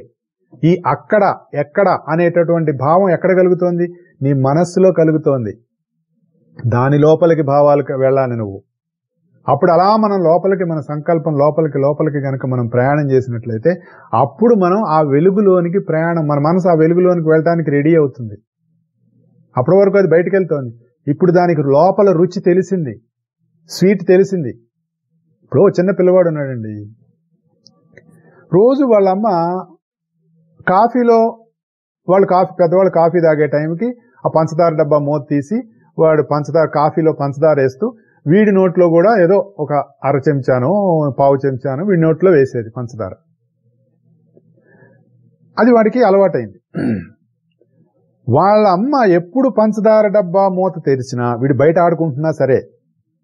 ఈ అక్కడ ఎక్కడ అనేటటువంటి భావం ఎక్కడ కలుగుతోంది? నీ మనస్సులో కలుగుతోంది. దాని లోపలికి భావాలకు వెళ్ళాలి నువ్వు. అప్పుడు అలా మనం లోపలికి, మన సంకల్పం లోపలికి గనక మనం ప్రయాణం చేసినట్లయితే అప్పుడు మనం ఆ వెలుగులోనికి ప్రయాణం, మన మనసు ఆ వెలుగులోనికి వెళ్ళడానికి రెడీ అవుతుంది. అప్పటి వరకు అది బయటకు వెళ్తోంది. ఇప్పుడు దానికి లోపల రుచి తెలిసింది, స్వీట్ తెలిసింది. ఇప్పుడు చిన్న పిల్లవాడు ఉన్నాడండి, రోజు వాళ్ళమ్మ కాఫీలో పెద్దవాళ్ళు కాఫీ తాగే టైంకి ఆ పంచదార డబ్బా మూత తీసి వాడు కాఫీలో పంచదార వేస్తూ వీడి నోట్లో కూడా ఏదో ఒక అర చెంచానో పావు చెంచానో వీడి నోట్లో వేసేది పంచదార. అది వాడికి అలవాటైంది. వాళ్ళ అమ్మ ఎప్పుడు పంచదార డబ్బా మూత తెరిచినా వీడు బయట ఆడుకుంటున్నా సరే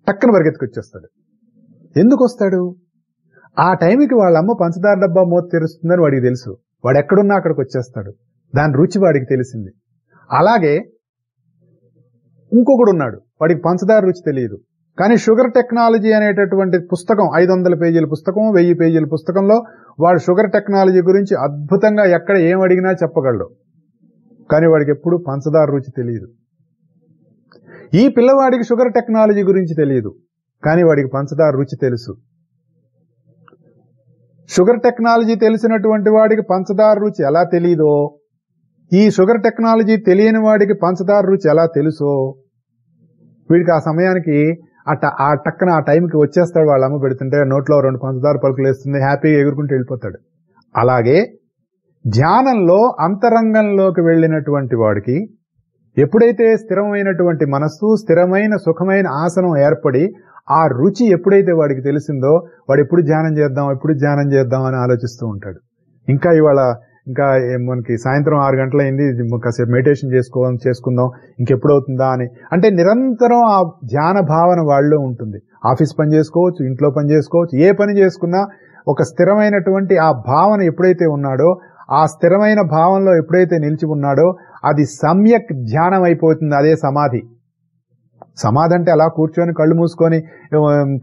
టక్కన పరిగెత్తుకొచ్చేస్తాడు. ఎందుకు వస్తాడు? ఆ టైంకి వాళ్ళ అమ్మ పంచదార డబ్బా మూత తెరుస్తుందని వాడికి తెలుసు. వాడు ఎక్కడున్నా అక్కడికి వచ్చేస్తాడు. దాని రుచి వాడికి తెలిసింది. అలాగే ఇంకొకడు ఉన్నాడు, వాడికి పంచదార రుచి తెలియదు, కానీ షుగర్ టెక్నాలజీ అనేటటువంటి పుస్తకం, 500 పేజీల పుస్తకం, 1000 పేజీల పుస్తకంలో వాడు షుగర్ టెక్నాలజీ గురించి అద్భుతంగా ఎక్కడ ఏం అడిగినా చెప్పగలడు, కానీ వాడికి ఎప్పుడు పంచదార రుచి తెలియదు. ఈ పిల్లవాడికి షుగర్ టెక్నాలజీ గురించి తెలియదు, కానీ వాడికి పంచదార రుచి తెలుసు. షుగర్ టెక్నాలజీ తెలిసినటువంటి వాడికి పంచదార రుచి ఎలా తెలియదో, ఈ షుగర్ టెక్నాలజీ తెలియని వాడికి పంచదార రుచి ఎలా తెలుసో, వీడికి ఆ సమయానికి ఆ టక్కన ఆ టైంకి వచ్చేస్తాడు. వాళ్ళ అమ్మ పెడుతుంటే నోట్లో 2 పంచదార పలుకులు వేస్తుంది, హ్యాపీగా ఎగురుకుంటూ వెళ్ళిపోతాడు. అలాగే ధ్యానంలో అంతరంగంలోకి వెళ్ళినటువంటి వాడికి ఎప్పుడైతే స్థిరమైనటువంటి మనస్సు, స్థిరమైన సుఖమైన ఆసనం ఏర్పడి ఆ రుచి ఎప్పుడైతే వాడికి తెలిసిందో వాడు ఎప్పుడు ధ్యానం చేద్దాం అని ఆలోచిస్తూ ఉంటాడు. ఇంకా మనకి సాయంత్రం 6 గంటలైంది, కాసేపు మెడిటేషన్ చేసుకుందాం, ఇంకెప్పుడవుతుందా అని. అంటే నిరంతరం ఆ ధ్యాన భావన వాళ్ళలో ఉంటుంది. ఆఫీస్ పని చేసుకోవచ్చు, ఇంట్లో పని చేసుకోవచ్చు, ఏ పని చేసుకున్నా ఒక స్థిరమైనటువంటి ఆ భావన ఎప్పుడైతే ఉన్నాడో, ఆ స్థిరమైన భావనలో ఎప్పుడైతే నిలిచి ఉన్నాడో అది సమ్యక్ ధ్యానం అయిపోతుంది. అదే సమాధి. సమాధి అంటే అలా కూర్చొని కళ్ళు మూసుకొని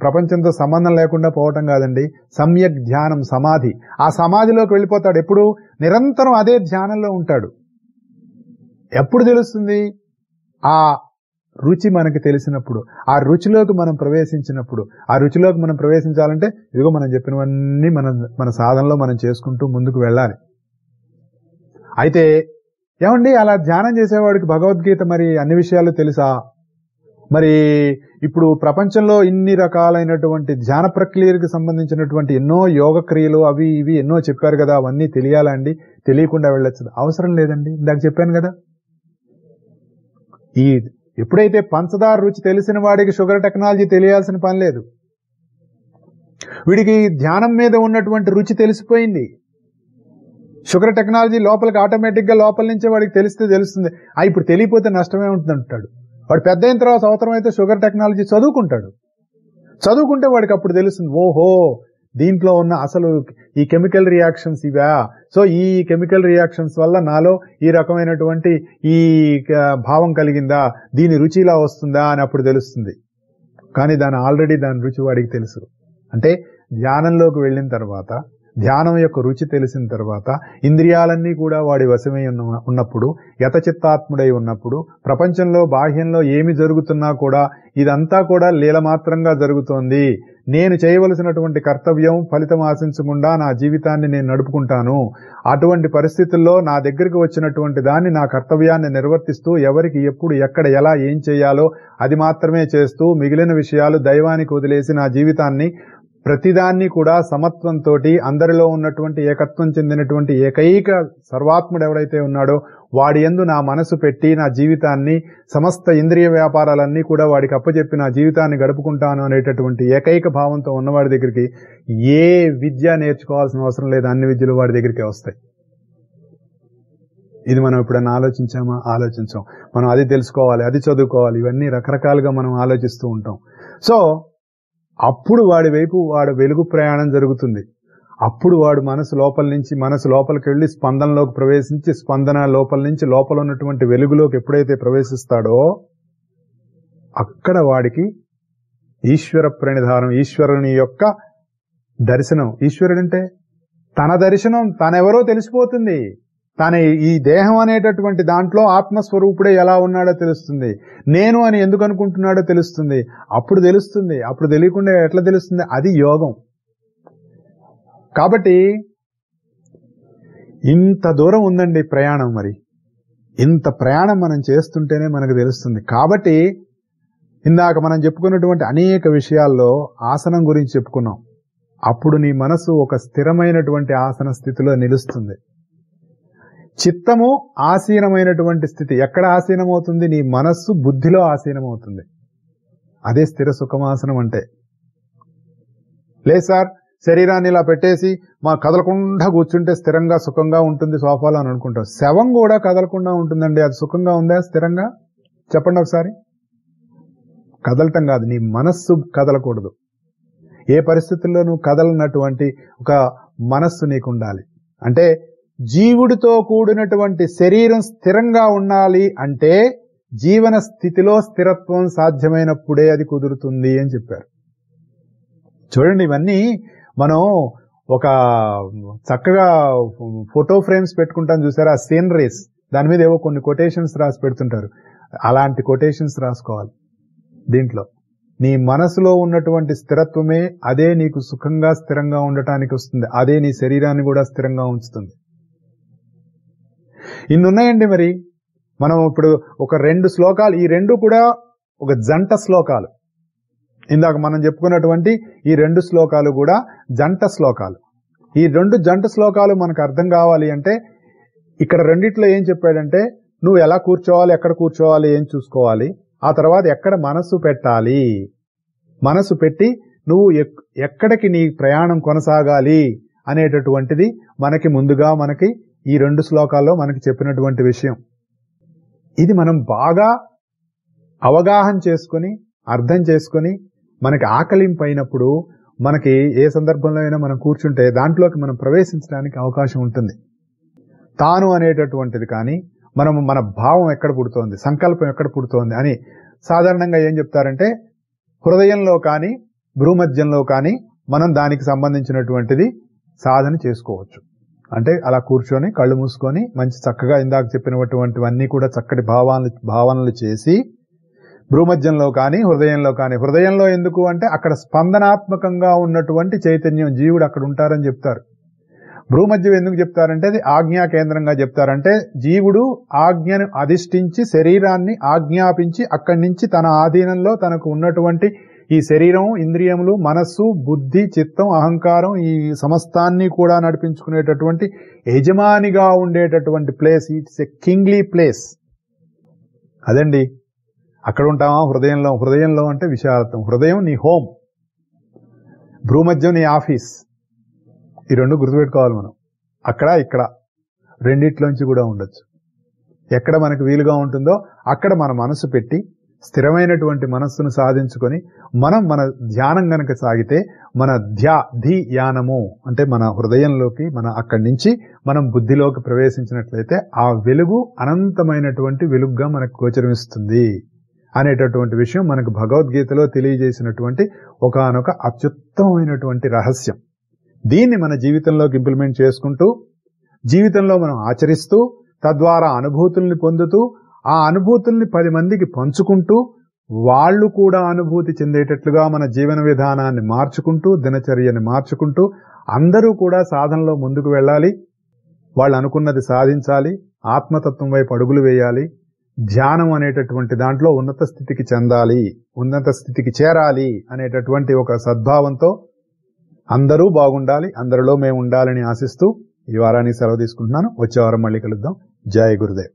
ప్రపంచంతో సంబంధం లేకుండా పోవటం కాదండి. సమ్యక్ ధ్యానం సమాధి. ఆ సమాధిలోకి వెళ్ళిపోతాడు. ఎప్పుడు? నిరంతరం అదే ధ్యానంలో ఉంటాడు. ఎప్పుడు తెలుస్తుంది? ఆ రుచి మనకి తెలిసినప్పుడు, ఆ రుచిలోకి మనం ప్రవేశించినప్పుడు. ఆ రుచిలోకి మనం ప్రవేశించాలంటే ఇదిగో మనం చెప్పినవన్నీ మన సాధనలో మనం చేసుకుంటూ ముందుకు వెళ్ళాలి. అయితే ఏమండి, అలా ధ్యానం చేసేవాడికి భగవద్గీత మరి అన్ని విషయాలు తెలుసా? మరి ఇప్పుడు ప్రపంచంలో ఇన్ని రకాలైనటువంటి ధ్యాన ప్రక్రియలకు సంబంధించినటువంటి ఎన్నో యోగ క్రియలు అవి ఇవి ఎన్నో చెప్పారు కదా, అవన్నీ తెలియాలండి? తెలియకుండా వెళ్ళొచ్చు? అవసరం లేదండి. ఇందాక చెప్పాను కదా, ఎప్పుడైతే పంచదార రుచి తెలిసిన వాడికి షుగర్ టెక్నాలజీ తెలియాల్సిన పని లేదు. వీడికి ధ్యానం మీద ఉన్నటువంటి రుచి తెలిసిపోయింది. షుగర్ టెక్నాలజీ లోపలికి ఆటోమేటిక్ గా లోపల నుంచే వాడికి తెలుస్తుంది. ఇప్పుడు తెలియపోతే నష్టమే ఉంటుంది అంటాడు. వాడు పెద్ద అయిన తర్వాత అవసరం అయితే షుగర్ టెక్నాలజీ చదువుకుంటే వాడికి అప్పుడు తెలుస్తుంది, ఓహో దీంట్లో ఉన్న అసలు ఈ కెమికల్ రియాక్షన్స్ ఇవా, సో ఈ కెమికల్ రియాక్షన్స్ వల్ల నాలో ఈ రకమైనటువంటి ఈ భావం కలిగిందా, దీని రుచి ఇలా వస్తుందా అని అప్పుడు తెలుస్తుంది. కానీ ఆల్రెడీ దాని రుచి వాడికి తెలుసు. అంటే ధ్యానంలోకి వెళ్ళిన తర్వాత, ధ్యానం యొక్క రుచి తెలిసిన తర్వాత, ఇంద్రియాలన్నీ కూడా వాడి వశమై ఉన్నప్పుడు, యతచిత్తాత్ముడై ఉన్నప్పుడు, ప్రపంచంలో బాహ్యంలో ఏమి జరుగుతున్నా కూడా ఇదంతా కూడా లీలమాత్రంగా జరుగుతోంది, నేను చేయవలసినటువంటి కర్తవ్యం ఫలితం ఆశించకుండా నా జీవితాన్ని నేను నడుపుకుంటాను, అటువంటి పరిస్థితుల్లో నా దగ్గరికి వచ్చినటువంటి దాన్ని, నా కర్తవ్యాన్ని నిర్వర్తిస్తూ ఎవరికి ఎప్పుడు ఎక్కడ ఎలా ఏం చేయాలో అది మాత్రమే చేస్తూ మిగిలిన విషయాలు దైవానికి వదిలేసి నా జీవితాన్ని ప్రతిదాన్ని కూడా సమత్వంతో, అందరిలో ఉన్నటువంటి ఏకత్వం చెందినటువంటి ఏకైక సర్వాత్ముడు ఎవడైతే ఉన్నాడో వాడి యందు నా మనసు పెట్టి నా జీవితాన్ని, సమస్త ఇంద్రియ వ్యాపారాలన్నీ కూడా వాడికి అప్పచెప్పి నా జీవితాన్ని గడుపుకుంటాను అనేటటువంటి ఏకైక భావంతో ఉన్నవాడి దగ్గరికి ఏ విద్య నేర్చుకోవాల్సిన అవసరం లేదు, అన్ని విద్యలు వాడి దగ్గరికి వస్తాయి. ఇది మనం ఎప్పుడైనా ఆలోచించామా? ఆలోచించాం. మనం అది తెలుసుకోవాలి, అది చదువుకోవాలి, ఇవన్నీ రకరకాలుగా మనం ఆలోచిస్తూ ఉంటాం. సో అప్పుడు వాడి వైపు వాడు వెలుగు ప్రయాణం జరుగుతుంది. అప్పుడు వాడు మనసు లోపలికి వెళ్ళి స్పందనలోకి ప్రవేశించి, స్పందన లోపల నుంచి లోపల ఉన్నటువంటి వెలుగులోకి ఎప్పుడైతే ప్రవేశిస్తాడో అక్కడ వాడికి ఈశ్వర ప్రణిధానం, ఈశ్వరుని యొక్క దర్శనం. ఈశ్వరుడంటే తన దర్శనం, తనెవరో తెలిసిపోతుంది. తన ఈ దేహం అనేటటువంటి దాంట్లో ఆత్మస్వరూపుడే ఎలా ఉన్నాడో తెలుస్తుంది. నేను అని ఎందుకు అనుకుంటున్నాడో తెలుస్తుంది. అప్పుడు తెలుస్తుంది. అప్పుడు తెలియకుండా ఎట్లా తెలుస్తుంది? అది యోగం. కాబట్టి ఇంత దూరం ఉందండి ప్రయాణం. మరి ఇంత ప్రయాణం మనం చేస్తుంటేనే మనకు తెలుస్తుంది. కాబట్టి ఇందాక మనం చెప్పుకున్నటువంటి అనేక విషయాల్లో ఆసనం గురించి చెప్పుకున్నాం. అప్పుడు నీ మనసు ఒక స్థిరమైనటువంటి ఆసన స్థితిలో నిలుస్తుంది. చిత్తము ఆసీనమైనటువంటి స్థితి. ఎక్కడ ఆసీనమవుతుంది? నీ మనస్సు బుద్ధిలో ఆసీనమవుతుంది. అదే స్థిర సుఖమాసనం అంటే. లేదు సార్, శరీరాన్ని ఇలా పెట్టేసి కదలకుండా కూర్చుంటే స్థిరంగా సుఖంగా ఉంటుంది సోఫాలో అని అనుకుంటాం. శవం కూడా కదలకుండా ఉంటుందండి, అది సుఖంగా ఉందా స్థిరంగా? చెప్పండి ఒకసారి. కదలటం కాదు, నీ మనస్సు కదలకూడదు. ఏ పరిస్థితుల్లో నువ్వు కదలనటువంటి ఒక మనస్సు నీకు ఉండాలి. అంటే జీవుడితో కూడినటువంటి శరీరం స్థిరంగా ఉండాలి అంటే జీవన స్థితిలో స్థిరత్వం సాధ్యమైనప్పుడే అది కుదురుతుంది అని చెప్పారు. చూడండి, ఇవన్నీ మనం ఒక చక్కగా ఫోటో ఫ్రేమ్స్ పెట్టుకుంటాం చూసారా, సీనరీస్, దాని మీద ఏవో కొన్ని కొటేషన్స్ రాసి పెడుతుంటారు. అలాంటి కొటేషన్స్ రాసుకోవాలి. దీంట్లో నీ మనసులో ఉన్నటువంటి స్థిరత్వమే అదే నీకు సుఖంగా స్థిరంగా ఉండటానికి వస్తుంది. అదే నీ శరీరాన్ని కూడా స్థిరంగా ఉంచుతుంది. ఇన్నున్నాయండి. మరి మనం ఇప్పుడు ఒక 2 శ్లోకాలు, ఈ 2 కూడా ఒక జంట శ్లోకాలు. ఇందాక మనం చెప్పుకున్నటువంటి ఈ 2 శ్లోకాలు కూడా జంట శ్లోకాలు. ఈ 2 జంట శ్లోకాలు మనకు అర్థం కావాలి అంటే ఇక్కడ రెండిట్లో ఏం చెప్పాడంటే, నువ్వు ఎలా కూర్చోవాలి, ఎక్కడ కూర్చోవాలి, ఏం చూసుకోవాలి, ఆ తర్వాత ఎక్కడ మనసు పెట్టాలి, మనసు పెట్టి నువ్వు ఎక్కడికి నీ ప్రయాణం కొనసాగాలి అనేటటువంటిది మనకి ముందుగా ఈ 2 శ్లోకాల్లో మనకి చెప్పినటువంటి విషయం. ఇది మనం బాగా అవగాహన చేసుకుని, అర్థం చేసుకుని, మనకి ఆకలింపైనప్పుడు మనకి ఏ సందర్భంలో అయినా మనం కూర్చుంటే దాంట్లోకి మనం ప్రవేశించడానికి అవకాశం ఉంటుంది. తాను అనేటటువంటిది కానీ, మన భావం ఎక్కడ పుడుతోంది, సంకల్పం ఎక్కడ పుడుతోంది అని సాధారణంగా ఏం చెప్తారంటే, హృదయంలో కానీ భ్రూమధ్యంలో కానీ మనం దానికి సంబంధించినటువంటిది సాధన చేసుకోవచ్చు. అంటే అలా కూర్చొని కళ్ళు మూసుకొని మంచి చక్కగా ఇందాక చెప్పినటువంటివన్నీ కూడా చక్కటి భావనలు చేసి భ్రూమధ్యంలో కానీ హృదయంలో కానీ, హృదయంలో ఎందుకు అంటే అక్కడ స్పందనాత్మకంగా ఉన్నటువంటి చైతన్యం, జీవుడు అక్కడ ఉంటారని చెప్తారు. భ్రూమధ్యం ఎందుకు చెప్తారంటే అది ఆజ్ఞా కేంద్రంగా చెప్తారంటే జీవుడు ఆజ్ఞను అధిష్ఠించి శరీరాన్ని ఆజ్ఞాపించి అక్కడి నుంచి తన ఆధీనంలో తనకు ఉన్నటువంటి ఈ శరీరం, ఇంద్రియములు, మనస్సు, బుద్ధి, చిత్తం, అహంకారం, ఈ సమస్తాన్ని కూడా నడిపించుకునేటటువంటి యజమానిగా ఉండేటటువంటి place. It's a kingly place. అదండి, అక్కడ ఉంటామా హృదయంలో. హృదయంలో అంటే విశాలత్వం. హృదయం నీ హోమ్. భూమధ్యం నీ ఆఫీస్. ఈ రెండు గుర్తుపెట్టుకోవాలి మనం. అక్కడ ఇక్కడ రెండిట్లోంచి కూడా ఉండొచ్చు. ఎక్కడ మనకు వీలుగా ఉంటుందో అక్కడ మన మనసు పెట్టి స్థిరమైనటువంటి మనస్సును సాధించుకొని మనం మన ధ్యానం గనక సాగితే మన ధ్యానము అంటే మన హృదయంలోకి మన అక్కడి నుంచి మనం బుద్ధిలోకి ప్రవేశించినట్లయితే ఆ వెలుగు అనంతమైనటువంటి వెలుగుగా మనకు గోచరమిస్తుంది అనేటటువంటి విషయం మనకు భగవద్గీతలో తెలియజేసినటువంటి ఒకానొక అత్యుత్తమమైనటువంటి రహస్యం. దీన్ని మన జీవితంలోకి ఇంప్లిమెంట్ చేసుకుంటూ జీవితంలో మనం ఆచరిస్తూ తద్వారా అనుభూతుల్ని పొందుతూ ఆ అనుభూతుల్ని 10 మందికి పంచుకుంటూ వాళ్ళు కూడా అనుభూతి చెందేటట్లుగా మన జీవన విధానాన్ని మార్చుకుంటూ దినచర్యని మార్చుకుంటూ అందరూ కూడా సాధనలో ముందుకు వెళ్ళాలి. వాళ్ళు అనుకున్నది సాధించాలి. ఆత్మతత్వం వైపు అడుగులు వేయాలి. ధ్యానం అనేటటువంటి దాంట్లో ఉన్నత స్థితికి చెందాలి, ఉన్నత స్థితికి చేరాలి అనేటటువంటి ఒక సద్భావంతో అందరూ బాగుండాలి, అందరిలో మేము ఉండాలని ఆశిస్తూ ఈ వారానికి సెలవు తీసుకుంటున్నాను. వచ్చే వారం మళ్ళీ కలుద్దాం. జై గురుదేవ్.